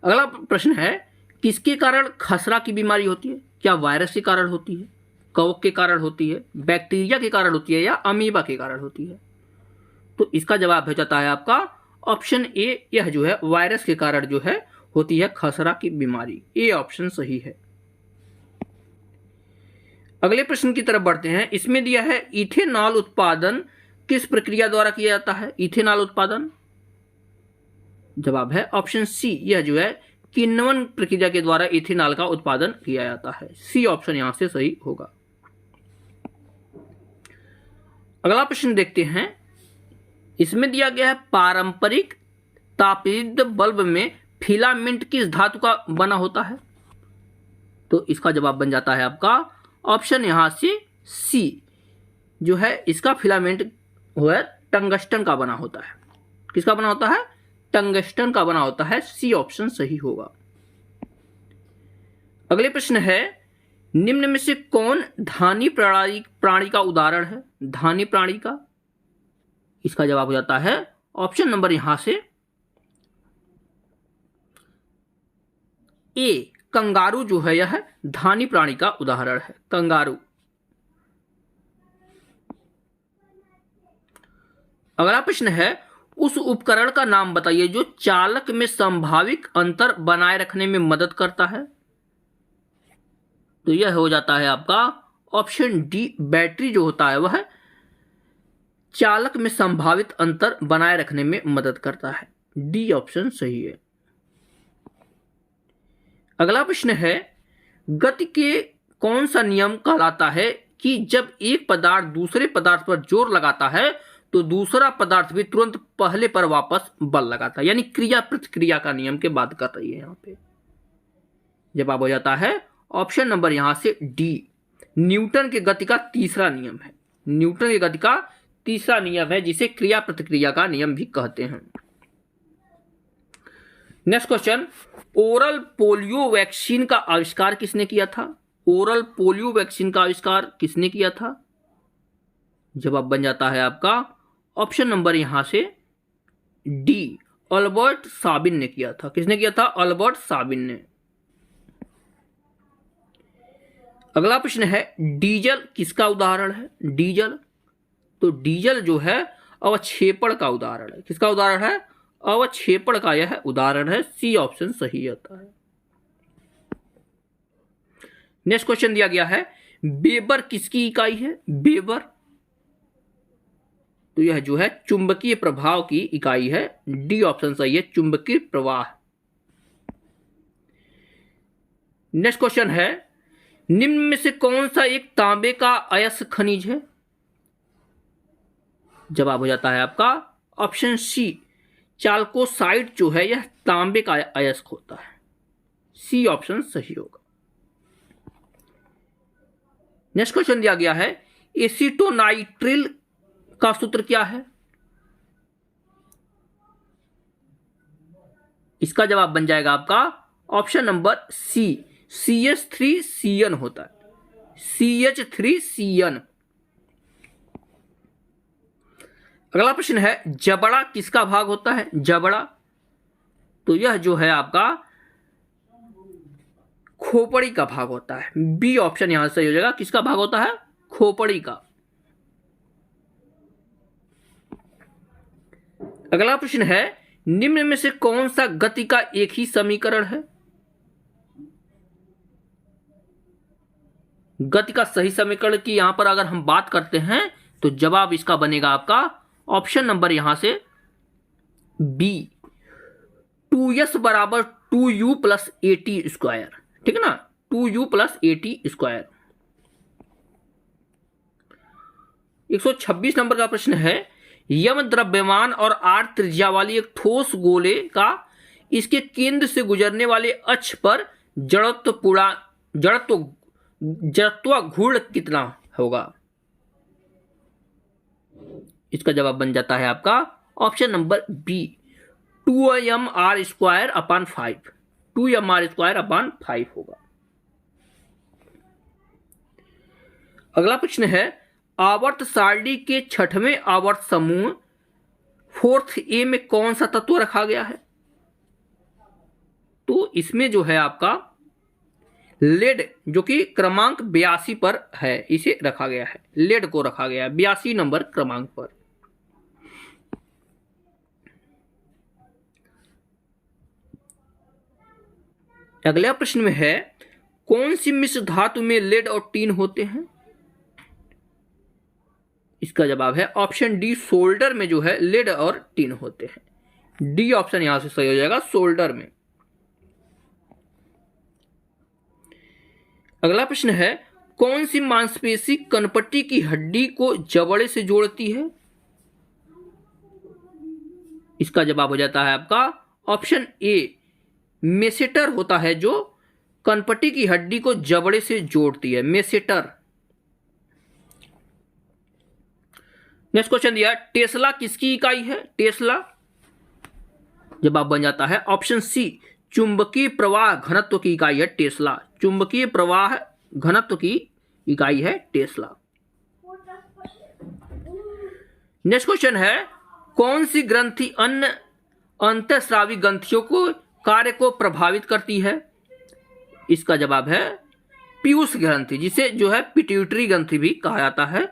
[SPEAKER 1] अगला प्रश्न है, किसके कारण खसरा की बीमारी होती है? क्या वायरस के कारण होती है, कवक के कारण होती है, बैक्टीरिया के कारण होती है या अमीबा के कारण होती है? तो इसका जवाब हो जाता है आपका ऑप्शन ए, यह जो है वायरस के कारण जो है होती है खसरा की बीमारी। ए ऑप्शन सही है। अगले प्रश्न की तरफ बढ़ते हैं। इसमें दिया है इथेनॉल उत्पादन किस प्रक्रिया द्वारा किया जाता है? इथेनॉल उत्पादन, जवाब है ऑप्शन सी, यह जो है किण्वन प्रक्रिया के द्वारा इथेनॉल का उत्पादन किया जाता है। सी ऑप्शन यहां से सही होगा। अगला प्रश्न देखते हैं। इसमें दिया गया है पारंपरिक तापीय बल्ब में फिलामेंट किस धातु का बना होता है? तो इसका जवाब बन जाता है आपका ऑप्शन यहां से सी, जो है इसका फिलामेंट वो है टंगस्टन का बना होता है। किसका बना होता है? टंगस्टन का बना होता है। सी ऑप्शन सही होगा। अगले प्रश्न है, निम्न में से कौन धानी प्राणी का उदाहरण है? धानी प्राणी का, इसका जवाब हो जाता है ऑप्शन नंबर यहां से ए, कंगारू जो है यह धानी प्राणी का उदाहरण है। कंगारू। अगला प्रश्न है, उस उपकरण का नाम बताइए जो चालक में संभावित अंतर बनाए रखने में मदद करता है। तो यह हो जाता है आपका ऑप्शन डी, बैटरी जो होता है वह चालक में संभावित अंतर बनाए रखने में मदद करता है। डी ऑप्शन सही है। अगला प्रश्न है, गति के कौन सा नियम कहलाता है कि जब एक पदार्थ दूसरे पदार्थ पर जोर लगाता है तो दूसरा पदार्थ भी तुरंत पहले पर वापस बल लगाता है, यानी क्रिया प्रतिक्रिया का नियम की बात कर रही है यहां पे। जवाब हो जाता है ऑप्शन नंबर यहां से डी, न्यूटन के गति का तीसरा नियम है। न्यूटन की गति का तीसरा नियम है जिसे क्रिया प्रतिक्रिया का नियम भी कहते हैं। Next question, oral polio vaccine का आविष्कार किसने किया था? ओरल पोलियो वैक्सीन का आविष्कार किसने किया था? जवाब बन जाता है आपका ऑप्शन नंबर यहां से डी, अल्बर्ट साबिन ने किया था। किसने किया था? अल्बर्ट साबिन ने। अगला प्रश्न है, डीजल किसका उदाहरण है? डीजल, तो डीजल जो है अवक्षेपण का उदाहरण है। किसका उदाहरण है? अवक्षेपण का यह उदाहरण है। सी ऑप्शन सही आता है। नेक्स्ट क्वेश्चन दिया गया है, वेबर किसकी इकाई है? वेबर, तो यह जो है चुंबकीय प्रभाव की इकाई है। डी ऑप्शन सही है, चुंबकीय प्रवाह। नेक्स्ट क्वेश्चन है, निम्न में से कौन सा एक तांबे का अयस्क खनिज है? जवाब हो जाता है आपका ऑप्शन सी, चाल्कोसाइट जो है यह तांबे का अयस्क होता है। सी ऑप्शन सही होगा। नेक्स्ट क्वेश्चन दिया गया है, एसीटोनाइट्रिल का सूत्र क्या है? इसका जवाब बन जाएगा आपका ऑप्शन नंबर सी, CH3CN होता है। CH3CN। अगला प्रश्न है, जबड़ा किसका भाग होता है? जबड़ा, तो यह जो है आपका खोपड़ी का भाग होता है। बी ऑप्शन यहां से हो जाएगा। किसका भाग होता है? खोपड़ी का। अगला प्रश्न है, निम्न में से कौन सा गति का एक ही समीकरण है? गति का सही समीकरण की यहां पर अगर हम बात करते हैं तो जवाब इसका बनेगा आपका ऑप्शन नंबर यहां से बी, 2s बराबर 2u प्लस AT स्क्वायर। ठीक है ना, 2u plus AT square. 126 number का प्रश्न है, यम द्रव्यमान और r त्रिज्या वाली एक ठोस गोले का इसके केंद्र से गुजरने वाले अक्ष पर जड़त्व घूर्ण कितना होगा? इसका जवाब बन जाता है आपका option number B, 2mr square upon 5। 2mr square upon 5 होगा। अगला प्रश्न है, आवर्त सारणी के छठवें आवर्त समूह 4th A में कौन सा तत्व रखा गया है? तो इसमें जो है आपका लेड जो कि क्रमांक 82 पर है, इसे रखा गया है। लेड को रखा गया है 82 नंबर क्रमांक पर। अगला प्रश्न में है, कौन सी मिश्र धातु में लेड और टीन होते हैं? इसका जवाब है ऑप्शन डी, सोल्डर में जो है लेड और टीन होते हैं। डी ऑप्शन यहां से सही हो जाएगा, सोल्डर में। अगला प्रश्न है, कौन सी मांसपेशी कनपट्टी की हड्डी को जबड़े से जोड़ती है? इसका जवाब हो जाता है आपका ऑप्शन ए, मेसेटर होता है जो कनपट्टी की हड्डी को जबड़े से जोड़ती है, मेसेटर। नेक्स्ट क्वेश्चन दिया, टेस्ला किसकी इकाई है? टेस्ला जवाब बन जाता है ऑप्शन सी, चुंबकीय प्रवाह घनत्व की इकाई है टेस्ला। चुंबकीय प्रवाह घनत्व की इकाई है टेस्ला। नेक्स्ट क्वेश्चन है, कौन सी ग्रंथि अन्य अंतःस्रावी ग्रंथियों को कार्य को प्रभावित करती है? इसका जवाब है पीयूष ग्रंथि, जिसे जो है पिट्यूटरी ग्रंथि भी कहा जाता है।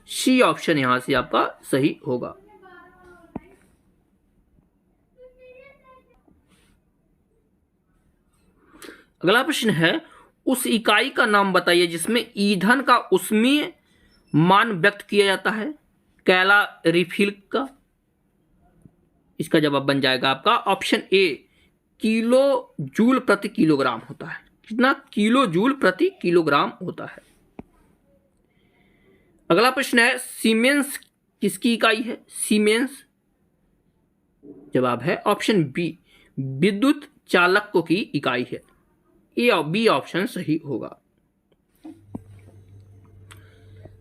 [SPEAKER 1] सी ऑप्शन यहां से आपका सही होगा। अगला प्रश्न है, उस इकाई का नाम बताइए जिसमें ईंधन का ऊष्मीय मान व्यक्त किया जाता है, कैलोरीफिल का। इसका जवाब बन जाएगा आपका ऑप्शन ए, किलो जूल प्रति किलोग्राम होता है। कितना? किलो जूल प्रति किलोग्राम होता है। अगला प्रश्न है, सीमेंस किसकी इकाई है? सीमेंस जवाब है ऑप्शन बी, विद्युत चालकों की इकाई है। ए और बी ऑप्शन सही होगा।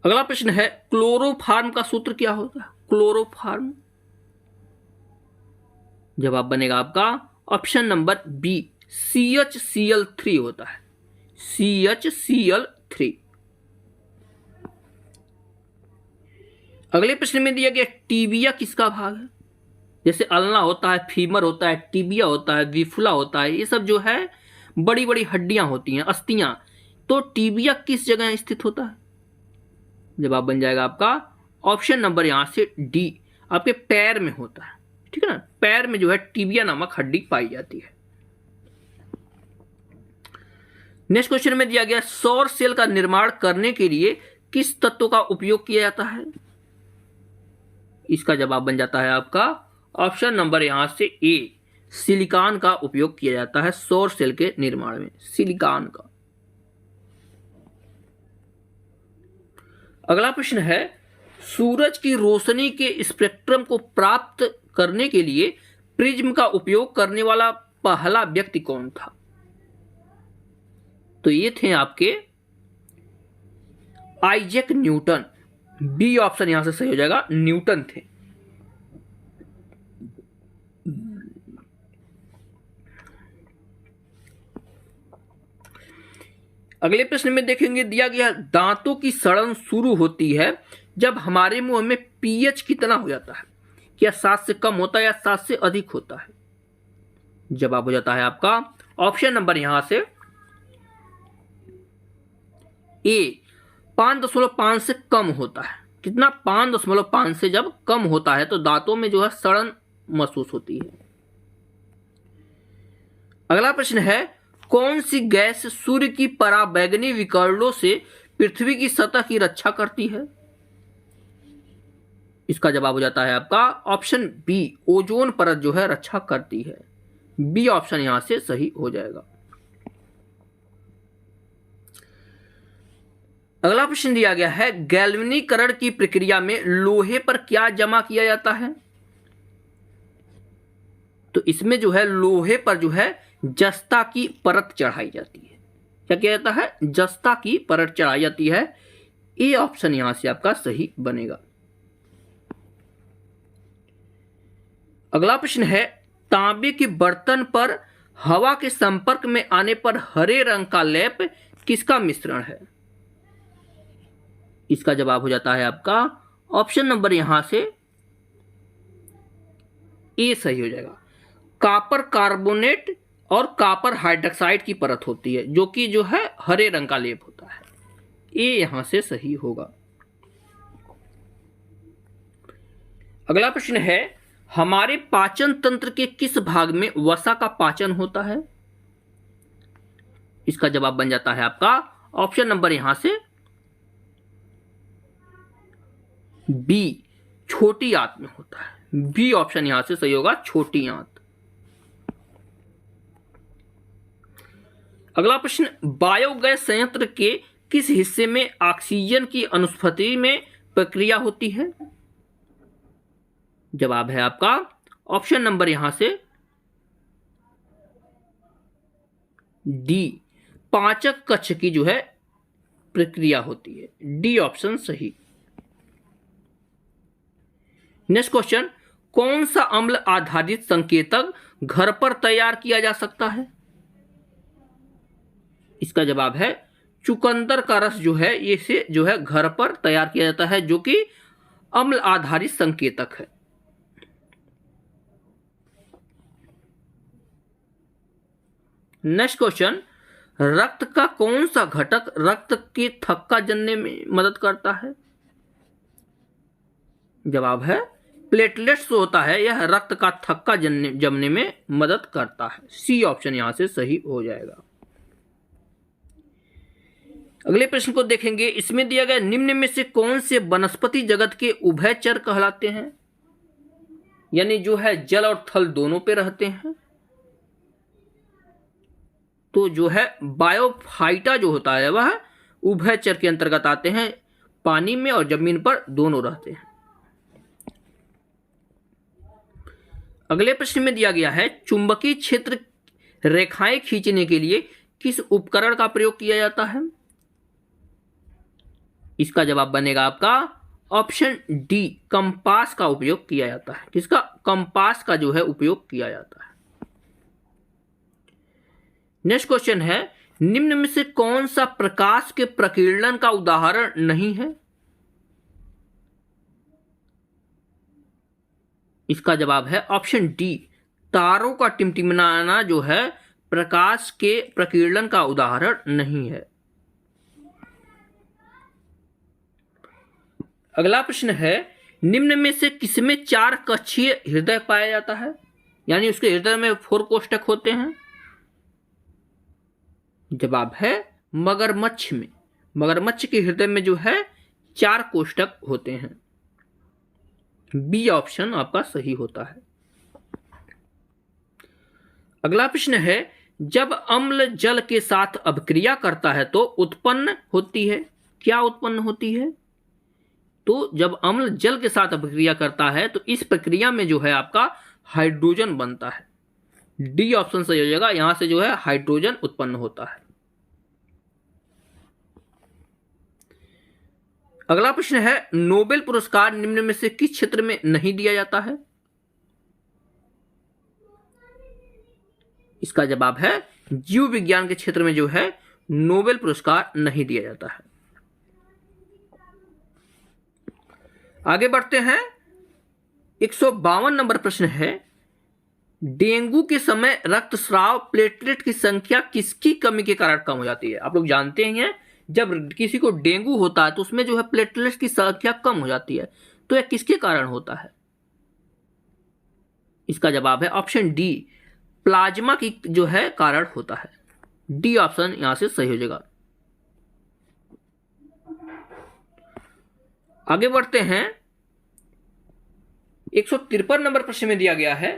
[SPEAKER 1] अगला प्रश्न है, क्लोरोफार्म का सूत्र क्या होगा? क्लोरोफार्म जवाब बनेगा आपका ऑप्शन नंबर बी, CHCl3 होता है, CHCl3। अगले प्रश्न में दिया गया, टीबिया किसका भाग है? जैसे अल्ना होता है, फीमर होता है, टीबिया होता है, विफुला होता है, ये सब जो है बड़ी बड़ी हड्डियां होती हैं, अस्थियां। तो टीबिया किस जगह स्थित होता है? जवाब बन जाएगा आपका ऑप्शन नंबर यहां से डी, आपके पैर में होता है। ठीक है ना, पैर में जो है टीबिया नामक हड्डी पाई जाती है। नेक्स्ट क्वेश्चन में दिया गया, सौर सेल का निर्माण करने के लिए किस तत्व का उपयोग किया जाता है? इसका जवाब बन जाता है आपका ऑप्शन नंबर यहां से ए, सिलिकॉन का उपयोग किया जाता है सौर सेल के निर्माण में, सिलिकॉन का। अगला प्रश्न है, सूरज की रोशनी के स्पेक्ट्रम को प्राप्त करने के लिए प्रिज्म का उपयोग करने वाला पहला व्यक्ति कौन था? तो ये थे आपके आइजैक न्यूटन। बी ऑप्शन यहां से सही हो जाएगा, न्यूटन थे। अगले प्रश्न में देखेंगे, दिया गया, दांतों की सड़न शुरू होती है जब हमारे मुंह में पीएच कितना हो जाता है? क्या 7 से कम होता है या 7 से अधिक होता है? जवाब हो जाता है आपका ऑप्शन नंबर यहां से ए, 5.5 से कम होता है। कितना? 5.5 से जब कम होता है तो दांतों में जो है सड़न महसूस होती है। अगला प्रश्न है, कौन सी गैस सूर्य की पराबैंगनी विकिरणों से पृथ्वी की सतह की रक्षा करती है? इसका जवाब हो जाता है आपका ऑप्शन बी, ओजोन परत जो है रक्षा करती है। बी ऑप्शन यहां से सही हो जाएगा। अगला प्रश्न दिया गया है, गैल्वेनीकरण की प्रक्रिया में लोहे पर क्या जमा किया जाता है? तो इसमें जो है लोहे पर जो है जस्ता की परत चढ़ाई जाती है। क्या किया जाता है? जस्ता की परत चढ़ाई जाती है। ए ऑप्शन यहां से आपका सही बनेगा। अगला प्रश्न है, तांबे के बर्तन पर हवा के संपर्क में आने पर हरे रंग का लेप किसका मिश्रण है? इसका जवाब हो जाता है आपका ऑप्शन नंबर यहां से ए सही हो जाएगा। कॉपर कार्बोनेट और कॉपर हाइड्रोक्साइड की परत होती है जो कि जो है हरे रंग का लेप होता है। ए यहां से सही होगा। अगला प्रश्न है, हमारे पाचन तंत्र के किस भाग में वसा का पाचन होता है? इसका जवाब बन जाता है आपका ऑप्शन नंबर यहां से बी, छोटी आंत में होता है। बी ऑप्शन यहां से सही होगा, छोटी आंत। अगला प्रश्न, बायोगैस संयंत्र के किस हिस्से में ऑक्सीजन की अनुपस्थिति में प्रक्रिया होती है? जवाब है आपका ऑप्शन नंबर यहां से डी, पाचक कक्ष की जो है प्रक्रिया होती है। डी ऑप्शन सही। नेक्स्ट क्वेश्चन, कौन सा अम्ल आधारित संकेतक घर पर तैयार किया जा सकता है? इसका जवाब है चुकंदर का रस जो है ये से जो है घर पर तैयार किया जाता है, जो कि अम्ल आधारित संकेतक है। नेक्स्ट क्वेश्चन, रक्त का कौन सा घटक रक्त के थक्का जमने में मदद करता है? जवाब है प्लेटलेट्स जो होता है यह रक्त का थक्का जमने में मदद करता है। सी ऑप्शन यहां से सही हो जाएगा। अगले प्रश्न को देखेंगे। इसमें दिया गया निम्न में से कौन से वनस्पति जगत के उभयचर कहलाते हैं? यानी जो है जल और थल दोनों पे रहते हैं। तो जो है बायोफाइटा जो होता है वह उभयचर के अंतर्गत आते हैं, पानी में और जमीन पर दोनों रहते हैं। अगले प्रश्न में दिया गया है चुंबकीय क्षेत्र रेखाएं खींचने के लिए किस उपकरण का प्रयोग किया जाता है? इसका जवाब बनेगा आपका ऑप्शन डी, कंपास का उपयोग किया जाता है। किसका? कंपास का जो है उपयोग किया जाता है। नेक्स्ट क्वेश्चन है, निम्न में से कौन सा प्रकाश के प्रकीर्णन का उदाहरण नहीं है? इसका जवाब है ऑप्शन डी, तारों का टिमटिमाना जो है प्रकाश के प्रकीर्णन का उदाहरण नहीं है। अगला प्रश्न है, निम्न में से किसमें 4 कक्षीय हृदय पाया जाता है? यानी उसके हृदय में 4 कोष्ठक होते हैं। जवाब है मगरमच्छ में। मगरमच्छ के हृदय में जो है 4 कोष्ठक होते हैं। बी ऑप्शन आपका सही होता है। अगला प्रश्न है, जब अम्ल जल के साथ अभिक्रिया करता है तो उत्पन्न होती है, क्या उत्पन्न होती है? तो जब अम्ल जल के साथ अभिक्रिया करता है तो इस प्रक्रिया में जो है आपका हाइड्रोजन बनता है। डी ऑप्शन सही हो जाएगा। यहां से जो है हाइड्रोजन उत्पन्न होता है। अगला प्रश्न है, नोबेल पुरस्कार निम्न में से किस क्षेत्र में नहीं दिया जाता है? इसका जवाब है जीव विज्ञान के क्षेत्र में जो है नोबेल पुरस्कार नहीं दिया जाता है। आगे बढ़ते हैं। 152 नंबर प्रश्न है, डेंगू के समय रक्तस्राव प्लेटलेट की संख्या किसकी कमी के कारण कम हो जाती है? आप लोग जानते हैं जब किसी को डेंगू होता है तो उसमें जो है प्लेटलेट्स की संख्या कम हो जाती है, तो यह किसके कारण होता है? इसका जवाब है ऑप्शन डी, प्लाज्मा की जो है कारण होता है। डी ऑप्शन यहां से सही हो जाएगा। आगे बढ़ते हैं। 153 नंबर प्रश्न में दिया गया है,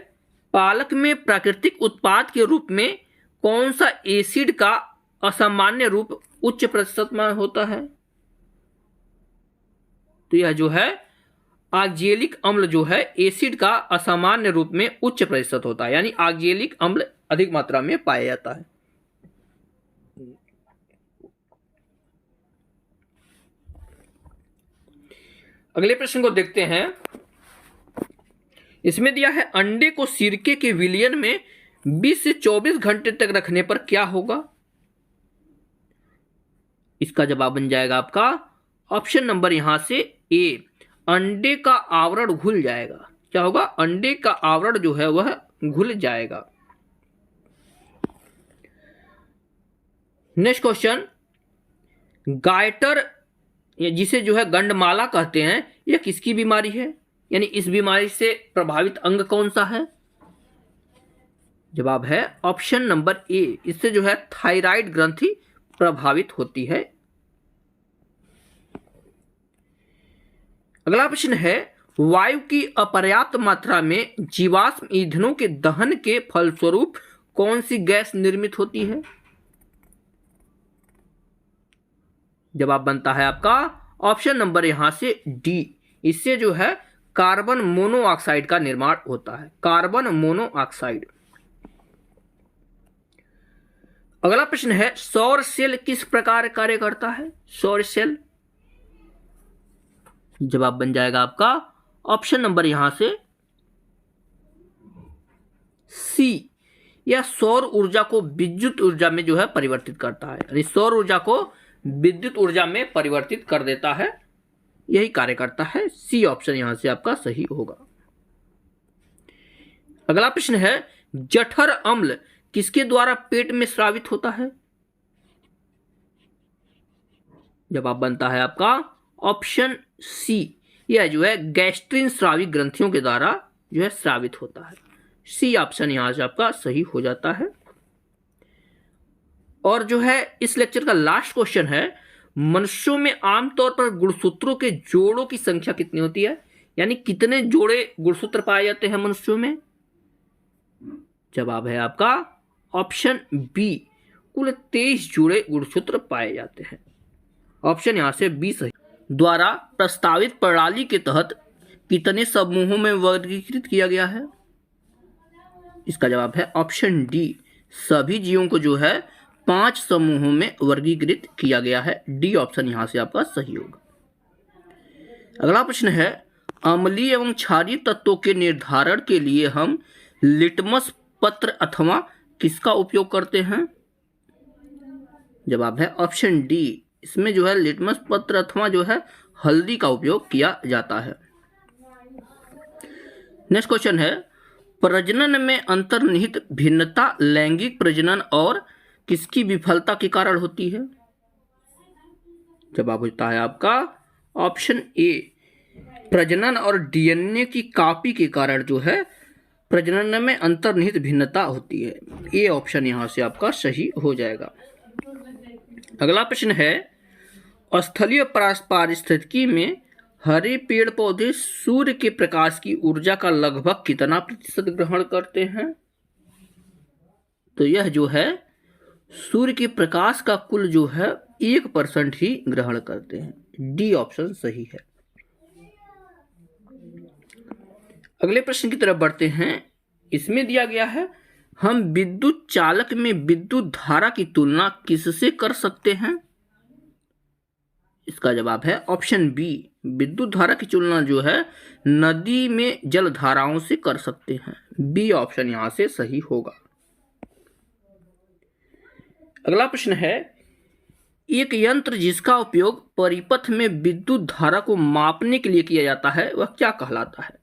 [SPEAKER 1] पालक में प्राकृतिक उत्पाद के रूप में कौन सा एसिड का असामान्य रूप उच्च प्रतिशत में होता है? तो यह जो है ऑक्जेलिक अम्ल जो है एसिड का असामान्य रूप में उच्च प्रतिशत होता है, यानी ऑक्जेलिक अम्ल अधिक मात्रा में पाया जाता है। अगले प्रश्न को देखते हैं। इसमें दिया है अंडे को सिरके के विलयन में 20 से 24 घंटे तक रखने पर क्या होगा? इसका जवाब बन जाएगा आपका ऑप्शन नंबर यहां से ए, अंडे का आवरण घुल जाएगा। क्या होगा? अंडे का आवरण जो है वह घुल जाएगा। नेक्स्ट क्वेश्चन, गायटर जिसे जो है गंडमाला कहते हैं, यह किसकी बीमारी है? यानी इस बीमारी से प्रभावित अंग कौन सा है? जवाब है ऑप्शन नंबर ए, इससे जो है थायराइड ग्रंथि प्रभावित होती है। अगला प्रश्न है, वायु की अपर्याप्त मात्रा में जीवाश्म ईंधनों के दहन के फलस्वरूप कौन सी गैस निर्मित होती है? जवाब बनता है आपका ऑप्शन नंबर यहां से डी। इससे जो है कार्बन मोनोऑक्साइड का निर्माण होता है, कार्बन मोनोऑक्साइड। अगला प्रश्न है सौर सेल किस प्रकार कार्य करता है? सौर सेल, जवाब बन जाएगा आपका ऑप्शन नंबर यहां से सी। यह सौर ऊर्जा को विद्युत ऊर्जा में जो है परिवर्तित करता है, यानी सौर ऊर्जा को विद्युत ऊर्जा में परिवर्तित कर देता है, यही कार्य करता है। सी ऑप्शन यहां से आपका सही होगा। अगला प्रश्न है जठर अम्ल किसके द्वारा पेट में स्रावित होता है? जवाब बनता है आपका ऑप्शन सी। यह जो है गैस्ट्रिन स्रावी ग्रंथियों के द्वारा जो है स्रावित होता है। सी ऑप्शन यहां से आपका सही हो जाता है। और जो है इस लेक्चर का लास्ट क्वेश्चन है मनुष्यों में आमतौर पर गुणसूत्रों के जोड़ों की संख्या कितनी होती है? यानी कितने जोड़े गुणसूत्र पाए जाते हैं मनुष्यों में? जवाब है आपका ऑप्शन बी, कुल 23 जोड़े गुणसूत्र पाए जाते हैं। ऑप्शन यहां से बी सही। द्वारा प्रस्तावित प्रणाली के तहत कितने समूहों में वर्गीकृत किया गया है? इसका जवाब है ऑप्शन डी, सभी जीवों को जो है 5 समूहों में वर्गीकृत किया गया है। डी ऑप्शन यहां से आपका सही होगा। अगला प्रश्न है अम्लीय एवं क्षारीय तत्वों के निर्धारण के लिए हम लिटमस पत्र अथवा किसका उपयोग करते हैं? जवाब है ऑप्शन डी, इसमें जो है लिटमस पत्र अथवा जो है हल्दी का उपयोग किया जाता है। नेक्स्ट क्वेश्चन है प्रजनन में अंतर्निहित भिन्नता लैंगिक प्रजनन और किसकी विफलता के कारण होती है? जवाब होता है आपका ऑप्शन ए, प्रजनन और डीएनए की कॉपी के कारण जो है प्रजनन में अंतर्निहित भिन्नता होती है। ए ऑप्शन यहां से आपका सही हो जाएगा। अगला प्रश्न है स्थलीय पारिस्थितिकी में हरे पेड़ पौधे सूर्य के प्रकाश की ऊर्जा का लगभग कितना प्रतिशत ग्रहण करते हैं? तो यह जो है सूर्य के प्रकाश का कुल जो है 1% ही ग्रहण करते हैं। डी ऑप्शन सही है। अगले प्रश्न की तरफ बढ़ते हैं। इसमें दिया गया है हम विद्युत चालक में विद्युत धारा की तुलना किससे कर सकते हैं? इसका जवाब है ऑप्शन बी, विद्युत धारा की तुलना जो है नदी में जल धाराओं से कर सकते हैं। बी ऑप्शन यहां से सही होगा। अगला प्रश्न है एक यंत्र जिसका उपयोग परिपथ में विद्युत धारा को मापने के लिए किया जाता है वह क्या कहलाता है?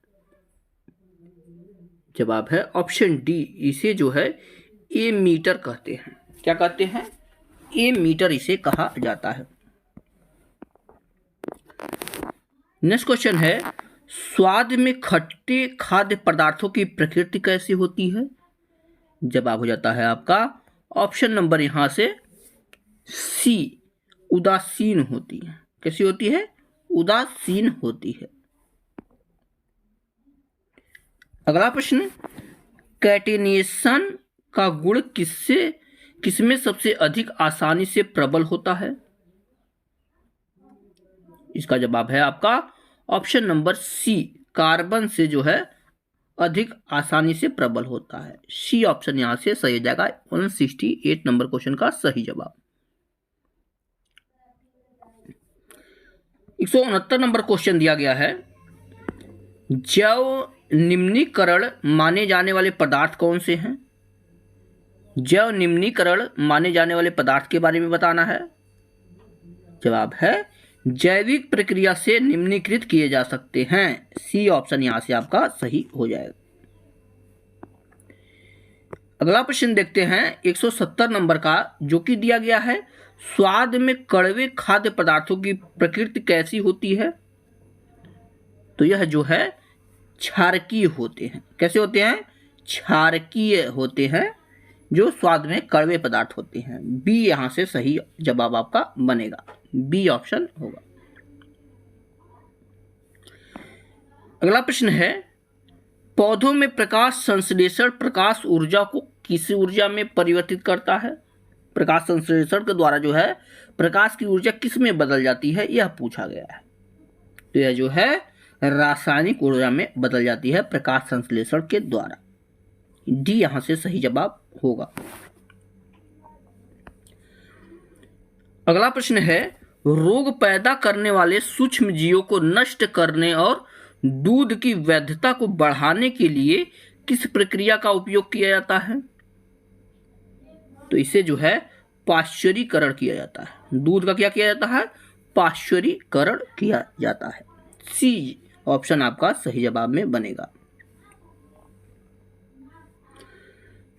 [SPEAKER 1] जवाब है ऑप्शन डी, इसे जो है ए मीटर कहते हैं। क्या कहते हैं? ए मीटर इसे कहा जाता है। नेक्स्ट क्वेश्चन है स्वाद में खट्टे खाद्य पदार्थों की प्रकृति कैसी होती है? जवाब हो जाता है आपका ऑप्शन नंबर यहां से सी, उदासीन होती है। कैसी होती है? उदासीन होती है। अगला प्रश्न कैटेनेशन का गुण किसमें सबसे अधिक आसानी से प्रबल होता है? इसका जवाब है आपका ऑप्शन नंबर सी, कार्बन से जो है अधिक आसानी से प्रबल होता है। सी ऑप्शन यहां से सही हो जाएगा 168 नंबर क्वेश्चन का सही जवाब। 169 नंबर क्वेश्चन दिया गया है जैव निम्नीकरण माने जाने वाले पदार्थ कौन से हैं? जैव निम्नीकरण माने जाने वाले पदार्थ के बारे में बताना है। जवाब है जैविक प्रक्रिया से निम्नीकृत किए जा सकते हैं। सी ऑप्शन यहां से आपका सही हो जाएगा। अगला प्रश्न देखते हैं 170 नंबर का, जो कि दिया गया है स्वाद में कड़वे खाद्य पदार्थों की प्रकृति कैसी होती है? तो यह जो है क्षारकीय होते हैं। कैसे होते हैं? क्षारकीय होते हैं, जो स्वाद में कड़वे पदार्थ होते हैं। बी यहां से सही जवाब आपका बनेगा। बी ऑप्शन होगा। अगला प्रश्न है पौधों में प्रकाश संश्लेषण प्रकाश ऊर्जा को किस ऊर्जा में परिवर्तित करता है?
[SPEAKER 2] प्रकाश संश्लेषण के द्वारा जो है प्रकाश की ऊर्जा किस में बदल जाती है, यह पूछा गया है। तो यह जो है रासायनिक ऊर्जा में बदल जाती है प्रकाश संश्लेषण के द्वारा। डी यहां से सही जवाब होगा। अगला प्रश्न है, रोग पैदा करने वाले सूक्ष्म जीवों को नष्ट करने और दूध की वैधता को बढ़ाने के लिए किस प्रक्रिया का उपयोग किया जाता है? तो इसे जो है पाश्चुरीकरण किया जाता है। दूध का क्या किया जाता है? पाश्चुरीकरण किया जाता है। सी ऑप्शन आपका सही जवाब में बनेगा।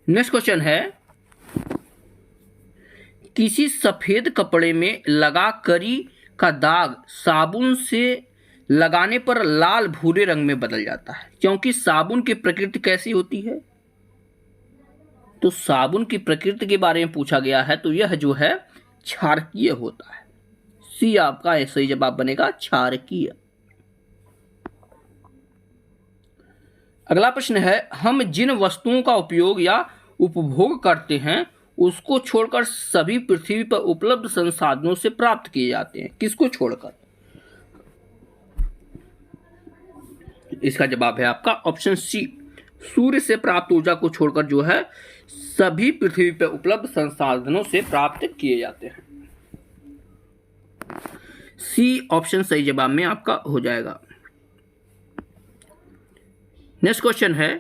[SPEAKER 2] नेक्स्ट क्वेश्चन है, किसी सफेद कपड़े में लगा करी का दाग साबुन से लगाने पर लाल भूरे रंग में बदल जाता है, क्योंकि साबुन की प्रकृति कैसी होती है? तो साबुन की प्रकृति के बारे में पूछा गया है, तो यह जो है क्षारकीय होता है। सी आपका सही जवाब बनेगा, क्षारकीय। अगला प्रश्न है, हम जिन वस्तुओं का उपयोग या उपभोग करते हैं उसको छोड़कर सभी पृथ्वी पर उपलब्ध संसाधनों से प्राप्त किए जाते हैं। किसको छोड़कर? इसका जवाब है आपका ऑप्शन सी, सूर्य से प्राप्त ऊर्जा को छोड़कर जो है सभी पृथ्वी पर उपलब्ध संसाधनों से प्राप्त किए जाते हैं। सी ऑप्शन सही जवाब में आपका हो जाएगा। नेक्स्ट क्वेश्चन है,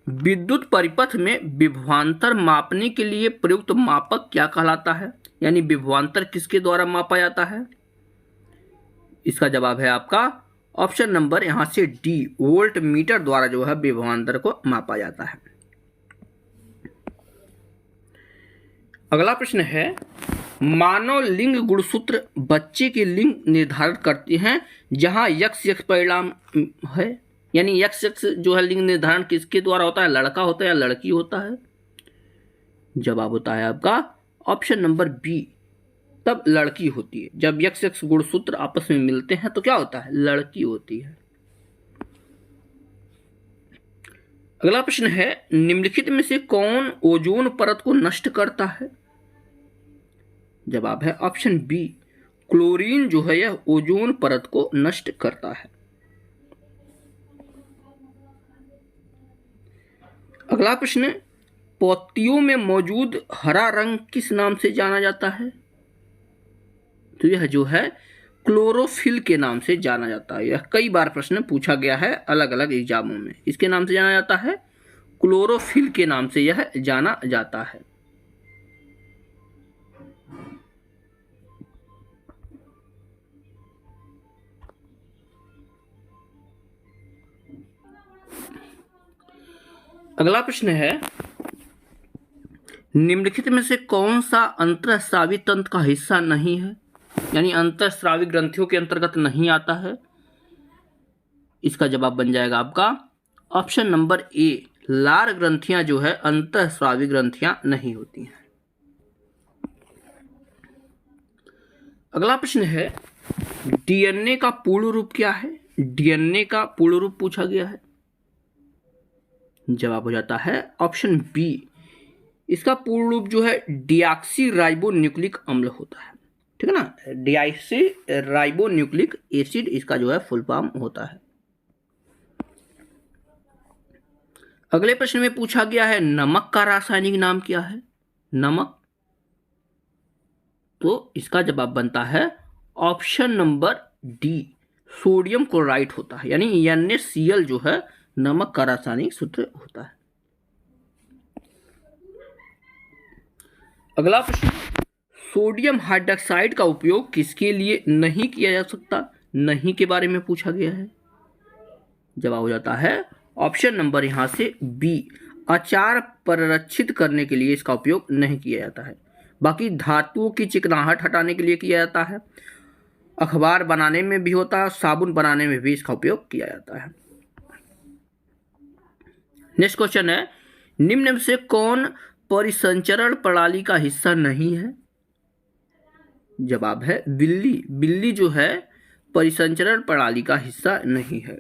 [SPEAKER 2] विद्युत परिपथ में विभवांतर मापने के लिए प्रयुक्त मापक क्या कहलाता है? यानी विभवांतर किसके द्वारा मापा जाता है? इसका जवाब है आपका ऑप्शन नंबर यहां से डी, वोल्ट मीटर द्वारा जो है विभवांतर को मापा जाता है। अगला प्रश्न है, मानव लिंग गुणसूत्र बच्चे के लिंग निर्धारित करते हैं जहां XX परिणाम है। यानी XX जो है लिंग निर्धारण किसके द्वारा होता है? लड़का होता है या लड़की होता है? जवाब होता है आपका ऑप्शन नंबर बी, तब लड़की होती है। जब XX गुणसूत्र आपस में मिलते हैं तो क्या होता है? लड़की होती है। अगला प्रश्न है, निम्नलिखित में से कौन ओजोन परत को नष्ट करता है? जवाब है ऑप्शन बी, क्लोरीन जो है यह ओजोन परत को नष्ट करता है। अगला प्रश्न, पत्तियों में मौजूद हरा रंग किस नाम से जाना जाता है? तो यह जो है क्लोरोफिल के नाम से जाना जाता है। यह कई बार प्रश्न पूछा गया है अलग अलग एग्जामों में। इसके नाम से जाना जाता है, क्लोरोफिल के नाम से यह जाना जाता है। अगला प्रश्न है, निम्नलिखित में से कौन सा अंतःस्रावी तंत्र का हिस्सा नहीं है? यानी अंतःस्रावी ग्रंथियों के अंतर्गत नहीं आता है। इसका जवाब बन जाएगा आपका ऑप्शन नंबर ए, लार ग्रंथियां जो है अंतःस्रावी ग्रंथियां नहीं होती हैं। अगला प्रश्न है, डीएनए का पूर्ण रूप क्या है? डीएनए का पूर्ण रूप पूछा गया है। जवाब हो जाता है ऑप्शन बी, इसका पूर्ण रूप जो है डिऑक्सी राइबो न्यूक्लिक अम्ल होता है। ठीक है ना, डिऑक्सी राइबो न्यूक्लिक एसिड इसका जो है फुल फॉर्म होता है। अगले प्रश्न में पूछा गया है, नमक का रासायनिक नाम क्या है? नमक, तो इसका जवाब बनता है option number D, sodium chloride होता है। यानी NaCl जो है नमक का रासायनिक सूत्र होता है। अगला प्रश्न, सोडियम हाइड्रोक्साइड का उपयोग किसके लिए नहीं किया जा सकता? नहीं के बारे में पूछा गया है। जवाब हो जाता है ऑप्शन नंबर यहां से बी, अचार परिरक्षित करने के लिए इसका उपयोग नहीं किया जाता है। बाकी धातुओं की चिकनाहट हटाने के लिए किया जाता है, अखबार बनाने में भी होता है, साबुन बनाने में भी इसका उपयोग किया जाता है। नेक्स्ट क्वेश्चन है, निम्न में से कौन परिसंचरण प्रणाली का हिस्सा नहीं है? जवाब है बिल्ली। बिल्ली जो है परिसंचरण प्रणाली का हिस्सा नहीं है।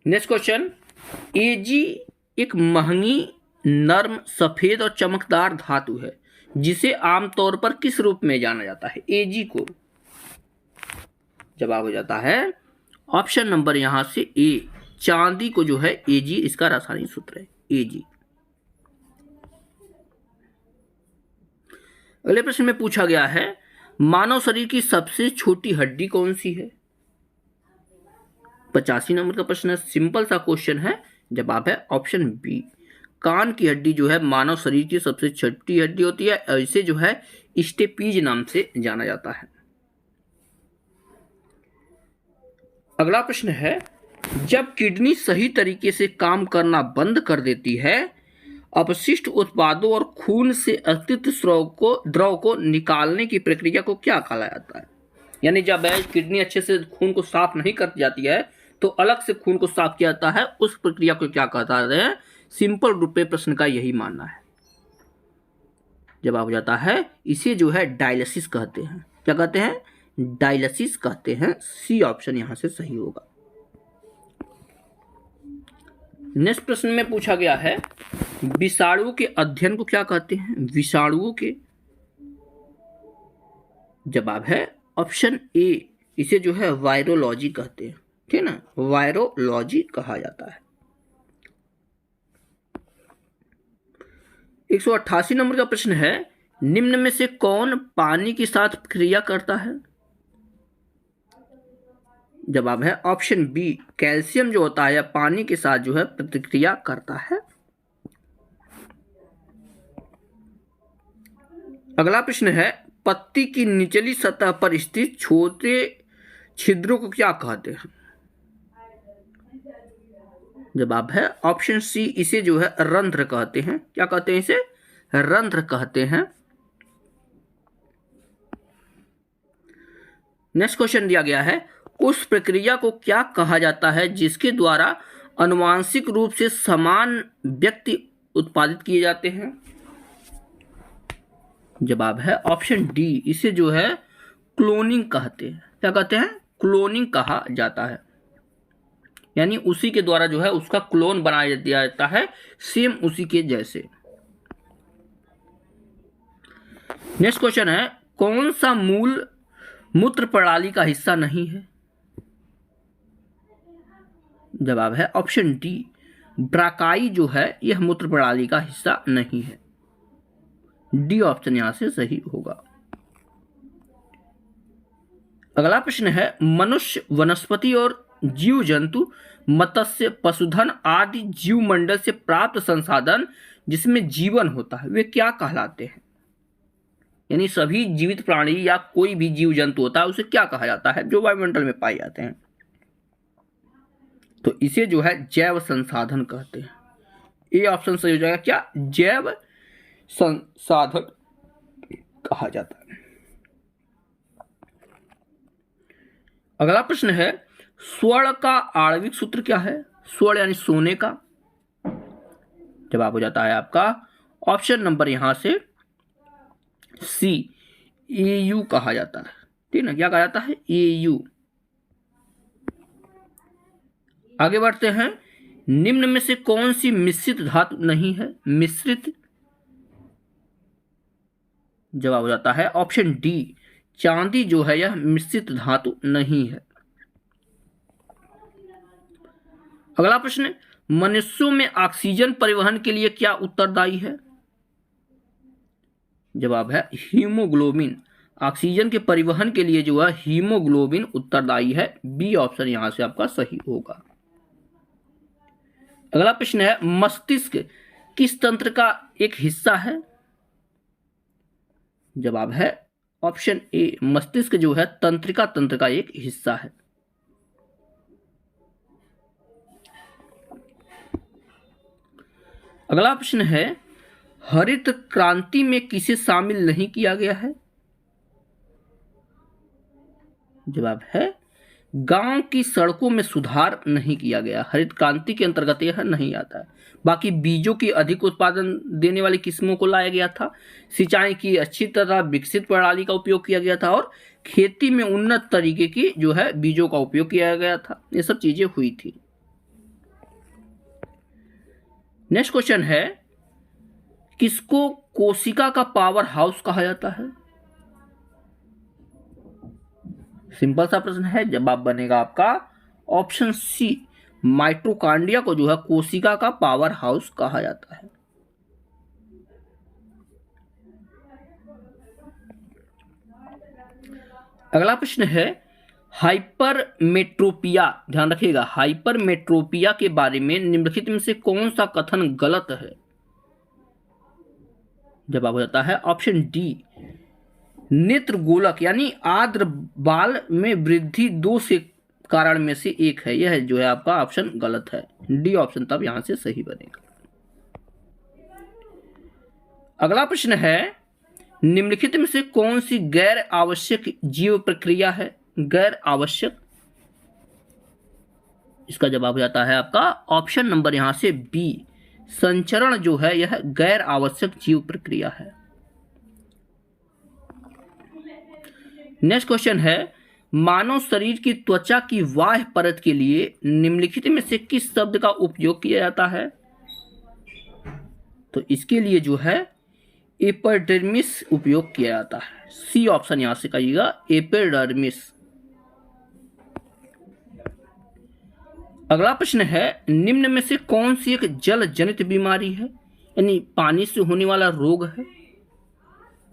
[SPEAKER 2] नेक्स्ट क्वेश्चन, एजी एक महंगी नर्म, सफेद और चमकदार धातु है जिसे आमतौर पर किस रूप में जाना जाता है? एजी को। जवाब हो जाता है ऑप्शन नंबर यहां से ए, चांदी को जो है एजी इसका रासायनिक सूत्र है, एजी। अगले प्रश्न में पूछा गया है मानव शरीर की सबसे छोटी हड्डी कौन सी है? 85 नंबर का प्रश्न है, सिंपल सा क्वेश्चन है। जवाब है ऑप्शन बी, कान की हड्डी जो है मानव शरीर की सबसे छोटी हड्डी होती है और इसे जो है स्टेपीज नाम से जाना जाता है। अगला प्रश्न है, जब किडनी सही तरीके से काम करना बंद कर देती है, अपशिष्ट उत्पादों और खून से अतिरिक्त द्रव को निकालने की प्रक्रिया को क्या कहा जाता है? यानी जब किडनी अच्छे से खून को साफ नहीं कर जाती है तो अलग से खून को साफ किया जाता है, उस प्रक्रिया को क्या कहता है? सिंपल रूप में प्रश्न का यही मानना है। जवाब हो जाता है इसे जो है डायलिसिस कहते हैं। क्या कहते हैं? डायलिसिस कहते हैं। सी ऑप्शन यहां से सही होगा। नेक्स्ट प्रश्न में पूछा गया है विषाणुओं के अध्ययन को क्या कहते हैं? विषाणुओं के, जवाब है ऑप्शन ए, इसे जो है वायरोलॉजी कहते हैं। ठीक ना, वायरोलॉजी कहा जाता है। 188 नंबर का प्रश्न है, निम्न में से कौन पानी के साथ क्रिया करता है? जवाब है ऑप्शन बी, कैल्शियम जो होता है या पानी के साथ जो है प्रतिक्रिया करता है। अगला प्रश्न है, पत्ती की निचली सतह पर स्थित छोटे छिद्रों को क्या कहते हैं? जवाब है ऑप्शन सी, इसे जो है रंध्र कहते हैं। क्या कहते हैं? इसे रंध्र कहते हैं। नेक्स्ट क्वेश्चन दिया गया है, उस प्रक्रिया को क्या कहा जाता है जिसके द्वारा आनुवांशिक रूप से समान व्यक्ति उत्पादित किए जाते हैं? जवाब है ऑप्शन डी, इसे जो है क्लोनिंग कहते हैं। क्या कहते हैं? क्लोनिंग कहा जाता है। यानी उसी के द्वारा जो है उसका क्लोन बनाया दिया जाता है, सेम उसी के जैसे। नेक्स्ट क्वेश्चन है, कौन सा मूल मूत्र प्रणाली का हिस्सा नहीं है? जवाब है ऑप्शन डी, ब्राकाई जो है यह मूत्र प्रणाली का हिस्सा नहीं है। डी ऑप्शन यहां से सही होगा। अगला प्रश्न है, मनुष्य, वनस्पति और जीव जंतु, मत्स्य, पशुधन आदि जीव मंडल से प्राप्त संसाधन जिसमें जीवन होता है वे क्या कहलाते हैं? यानी सभी जीवित प्राणी या कोई भी जीव जंतु होता है उसे क्या कहा जाता है जो वायुमंडल में पाए जाते हैं? तो इसे जो है जैव संसाधन कहते हैं। ए ऑप्शन सही हो जाएगा। क्या? जैव संसाधन कहा जाता है। अगला प्रश्न है, स्वर्ण का आणविक सूत्र क्या है? स्वर्ण यानी सोने का। जवाब हो जाता है आपका ऑप्शन नंबर यहां से सी, एयू कहा जाता है। ठीक ना, क्या कहा जाता है? एयू। आगे बढ़ते हैं, निम्न में से कौन सी मिश्रित धातु नहीं है? मिश्रित, जवाब हो जाता है ऑप्शन डी, चांदी जो है यह मिश्रित धातु नहीं है। अगला प्रश्न, मनुष्यों में ऑक्सीजन परिवहन के लिए क्या उत्तरदायी है? जवाब है हीमोग्लोबिन। ऑक्सीजन के परिवहन के लिए जो है हीमोग्लोबिन उत्तरदायी है। बी ऑप्शन यहां से आपका सही होगा। अगला प्रश्न है, मस्तिष्क किस तंत्र का एक हिस्सा है? जवाब है ऑप्शन ए, मस्तिष्क जो है तंत्रिका तंत्र का एक हिस्सा है। अगला प्रश्न है, हरित क्रांति में किसे शामिल नहीं किया गया है? जवाब है गांव की सड़कों में सुधार नहीं किया गया। हरित क्रांति के अंतर्गत यह नहीं आता है। बाकी बीजों की अधिक उत्पादन देने वाली किस्मों को लाया गया था, सिंचाई की अच्छी तरह विकसित प्रणाली का उपयोग किया गया था और खेती में उन्नत तरीके की जो है बीजों का उपयोग किया गया था। ये सब चीजें हुई थी। नेक्स्ट क्वेश्चन है, किसको कोशिका का पावर हाउस कहा जाता है? सिंपल सा प्रश्न है, जवाब बनेगा आपका ऑप्शन सी, माइटोकॉन्ड्रिया को जो है कोशिका का पावर हाउस कहा जाता है। अगला प्रश्न है हाइपरमेट्रोपिया, ध्यान रखिएगा, हाइपरमेट्रोपिया के बारे में निम्नलिखित में से कौन सा कथन गलत है? जवाब हो जाता है ऑप्शन डी, नेत्र गोलक यानी आर्द्र बाल में वृद्धि 2 से कारण में से एक है। यह जो है आपका ऑप्शन गलत है, डी ऑप्शन तब यहां से सही बनेगा। अगला प्रश्न है निम्नलिखित में से कौन सी गैर आवश्यक जीव प्रक्रिया है? गैर आवश्यक, इसका जवाब हो जाता है आपका ऑप्शन नंबर यहां से बी, संचरण जो है यह गैर आवश्यक जीव प्रक्रिया है। नेक्स्ट क्वेश्चन है मानव शरीर की त्वचा की बाह्य परत के लिए निम्नलिखित में से किस शब्द का उपयोग किया जाता है? तो इसके लिए जो है एपिडर्मिस उपयोग किया जाता है, सी ऑप्शन यहां से कहिएगा, एपिडर्मिस। अगला प्रश्न है निम्न में से कौन सी एक जल जनित बीमारी है, यानी पानी से होने वाला रोग है?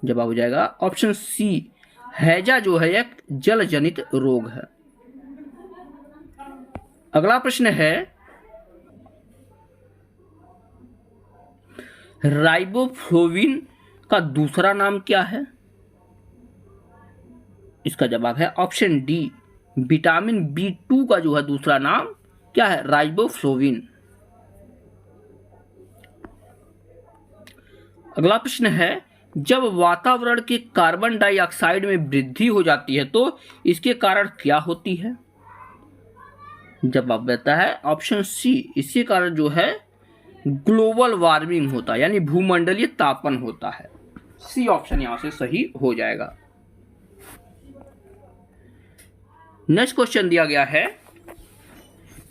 [SPEAKER 2] जवाब हो जाएगा ऑप्शन सी, हैजा जो है एक जल जनित रोग है। अगला प्रश्न है राइबोफ्लोविन का दूसरा नाम क्या है? इसका जवाब है ऑप्शन डी, विटामिन B2 का जो है दूसरा नाम क्या है? राइबोफ्लोविन। अगला प्रश्न है जब वातावरण के कार्बन डाइऑक्साइड में वृद्धि हो जाती है तो इसके कारण क्या होती है? जवाब देता है ऑप्शन सी, इसके कारण जो है ग्लोबल वार्मिंग होता है, यानी भूमंडलीय तापन होता है। सी ऑप्शन यहां से सही हो जाएगा। नेक्स्ट क्वेश्चन दिया गया है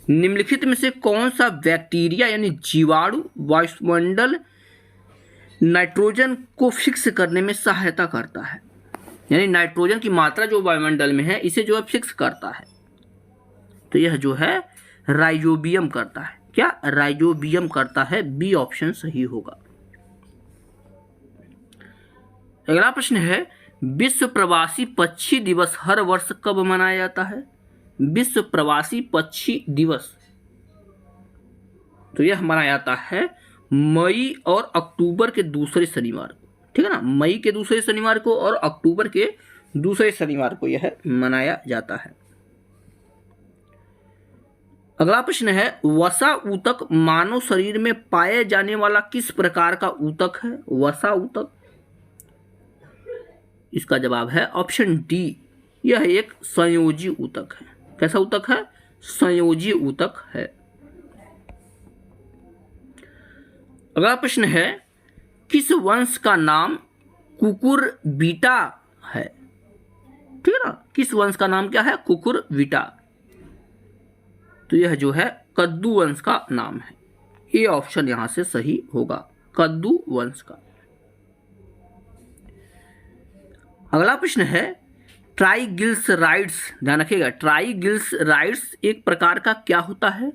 [SPEAKER 2] निम्नलिखित में से कौन सा बैक्टीरिया यानी जीवाणु वायुमंडल नाइट्रोजन को फिक्स करने में सहायता करता है, यानी नाइट्रोजन की मात्रा जो वायुमंडल में है इसे जो है फिक्स करता है? तो यह जो है राइजोबियम करता है। क्या? राइजोबियम करता है, बी ऑप्शन सही होगा। अगला प्रश्न है विश्व प्रवासी पक्षी दिवस हर वर्ष कब मनाया जाता है? विश्व प्रवासी पक्षी दिवस तो यह मनाया जाता है मई और अक्टूबर के दूसरे शनिवार को, ठीक है ना, मई के दूसरे शनिवार को और अक्टूबर के दूसरे शनिवार को यह मनाया जाता है। अगला प्रश्न है वसा ऊतक मानव शरीर में पाए जाने वाला किस प्रकार का ऊतक है? वसा ऊतक, इसका जवाब है ऑप्शन डी, यह एक संयोजी ऊतक है। कैसा ऊतक है? संयोजी ऊतक है। अगला प्रश्न है किस वंश का नाम कुकुरबिटा है? ठीक है ना, किस वंश का नाम क्या है? कुकुरबिटा। तो यह जो है कद्दू वंश का नाम है, ये ऑप्शन यहां से सही होगा, कद्दू वंश का। अगला प्रश्न है ट्राइग्लिसराइड्स, ध्यान रखिएगा, ट्राइग्लिसराइड्स एक प्रकार का क्या होता है?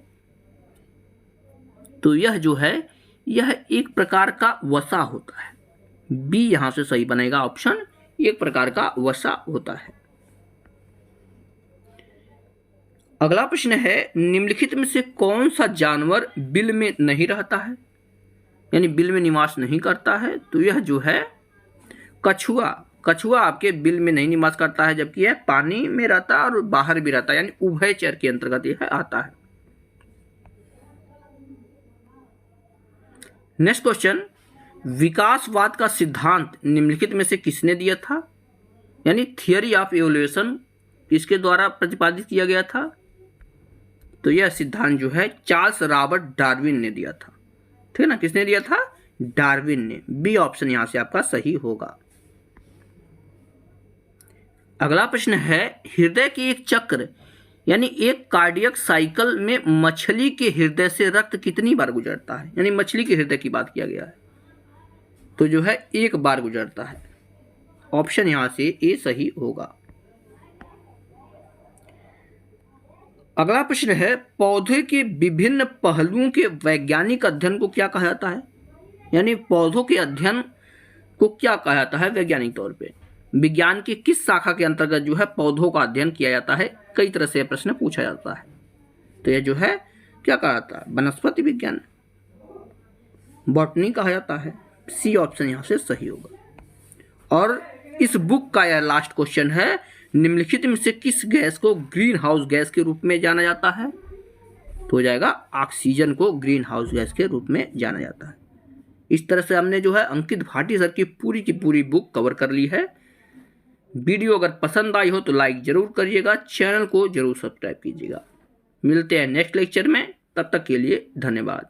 [SPEAKER 2] तो यह जो है यह एक प्रकार का वसा होता है, बी यहां से सही बनेगा ऑप्शन, एक प्रकार का वसा होता है। अगला प्रश्न है निम्नलिखित में से कौन सा जानवर बिल में नहीं रहता है, यानी बिल में निवास नहीं करता है? तो यह जो है कछुआ। कछुआ आपके बिल में नहीं निवास करता है, जबकि यह पानी में रहता है और बाहर भी रहता है, यानी उभयचर के अंतर्गत यह आता है। नेक्स्ट क्वेश्चन, विकासवाद का सिद्धांत निम्नलिखित में से किसने दिया था, यानी थियरी ऑफ इवोल्यूशन किसके द्वारा प्रतिपादित किया गया था? तो यह सिद्धांत जो है चार्ल्स रॉबर्ट डार्विन ने दिया था, ठीक है ना, किसने दिया था? डार्विन ने, बी ऑप्शन यहां से आपका सही होगा। अगला प्रश्न है हृदय के एक चक्र यानी एक कार्डियक साइकिल में मछली के हृदय से रक्त कितनी बार गुजरता है, यानी मछली के हृदय की बात किया गया है। तो जो है एक बार गुजरता है। ऑप्शन यहाँ से ए सही होगा। अगला प्रश्न है, पौधे के विभिन्न पहलुओं के वैज्ञानिक अध्ययन को क्या कहा जाता है? यानी पौधों के अध्ययन को क्या कहा जाता है वैज्ञानिक तौर पे? विज्ञान की किस शाखा के अंतर्गत जो है पौधों का अध्ययन किया जाता है? कई तरह से यह प्रश्न पूछा जाता है। तो यह जो है क्या कहा जाता है? वनस्पति विज्ञान, बॉटनी कहा जाता है। सी ऑप्शन यहाँ से सही होगा। और इस बुक का यह लास्ट क्वेश्चन है, निम्नलिखित में से किस गैस को ग्रीन हाउस गैस के रूप में जाना जाता है? तो हो जाएगा ऑक्सीजन को ग्रीन हाउस गैस के रूप में जाना जाता है। इस तरह से हमने जो है अंकित भाटी सर की पूरी बुक कवर कर ली है। वीडियो अगर पसंद आई हो तो लाइक जरूर करिएगा, चैनल को जरूर सब्सक्राइब कीजिएगा। मिलते हैं नेक्स्ट लेक्चर में, तब तक के लिए धन्यवाद।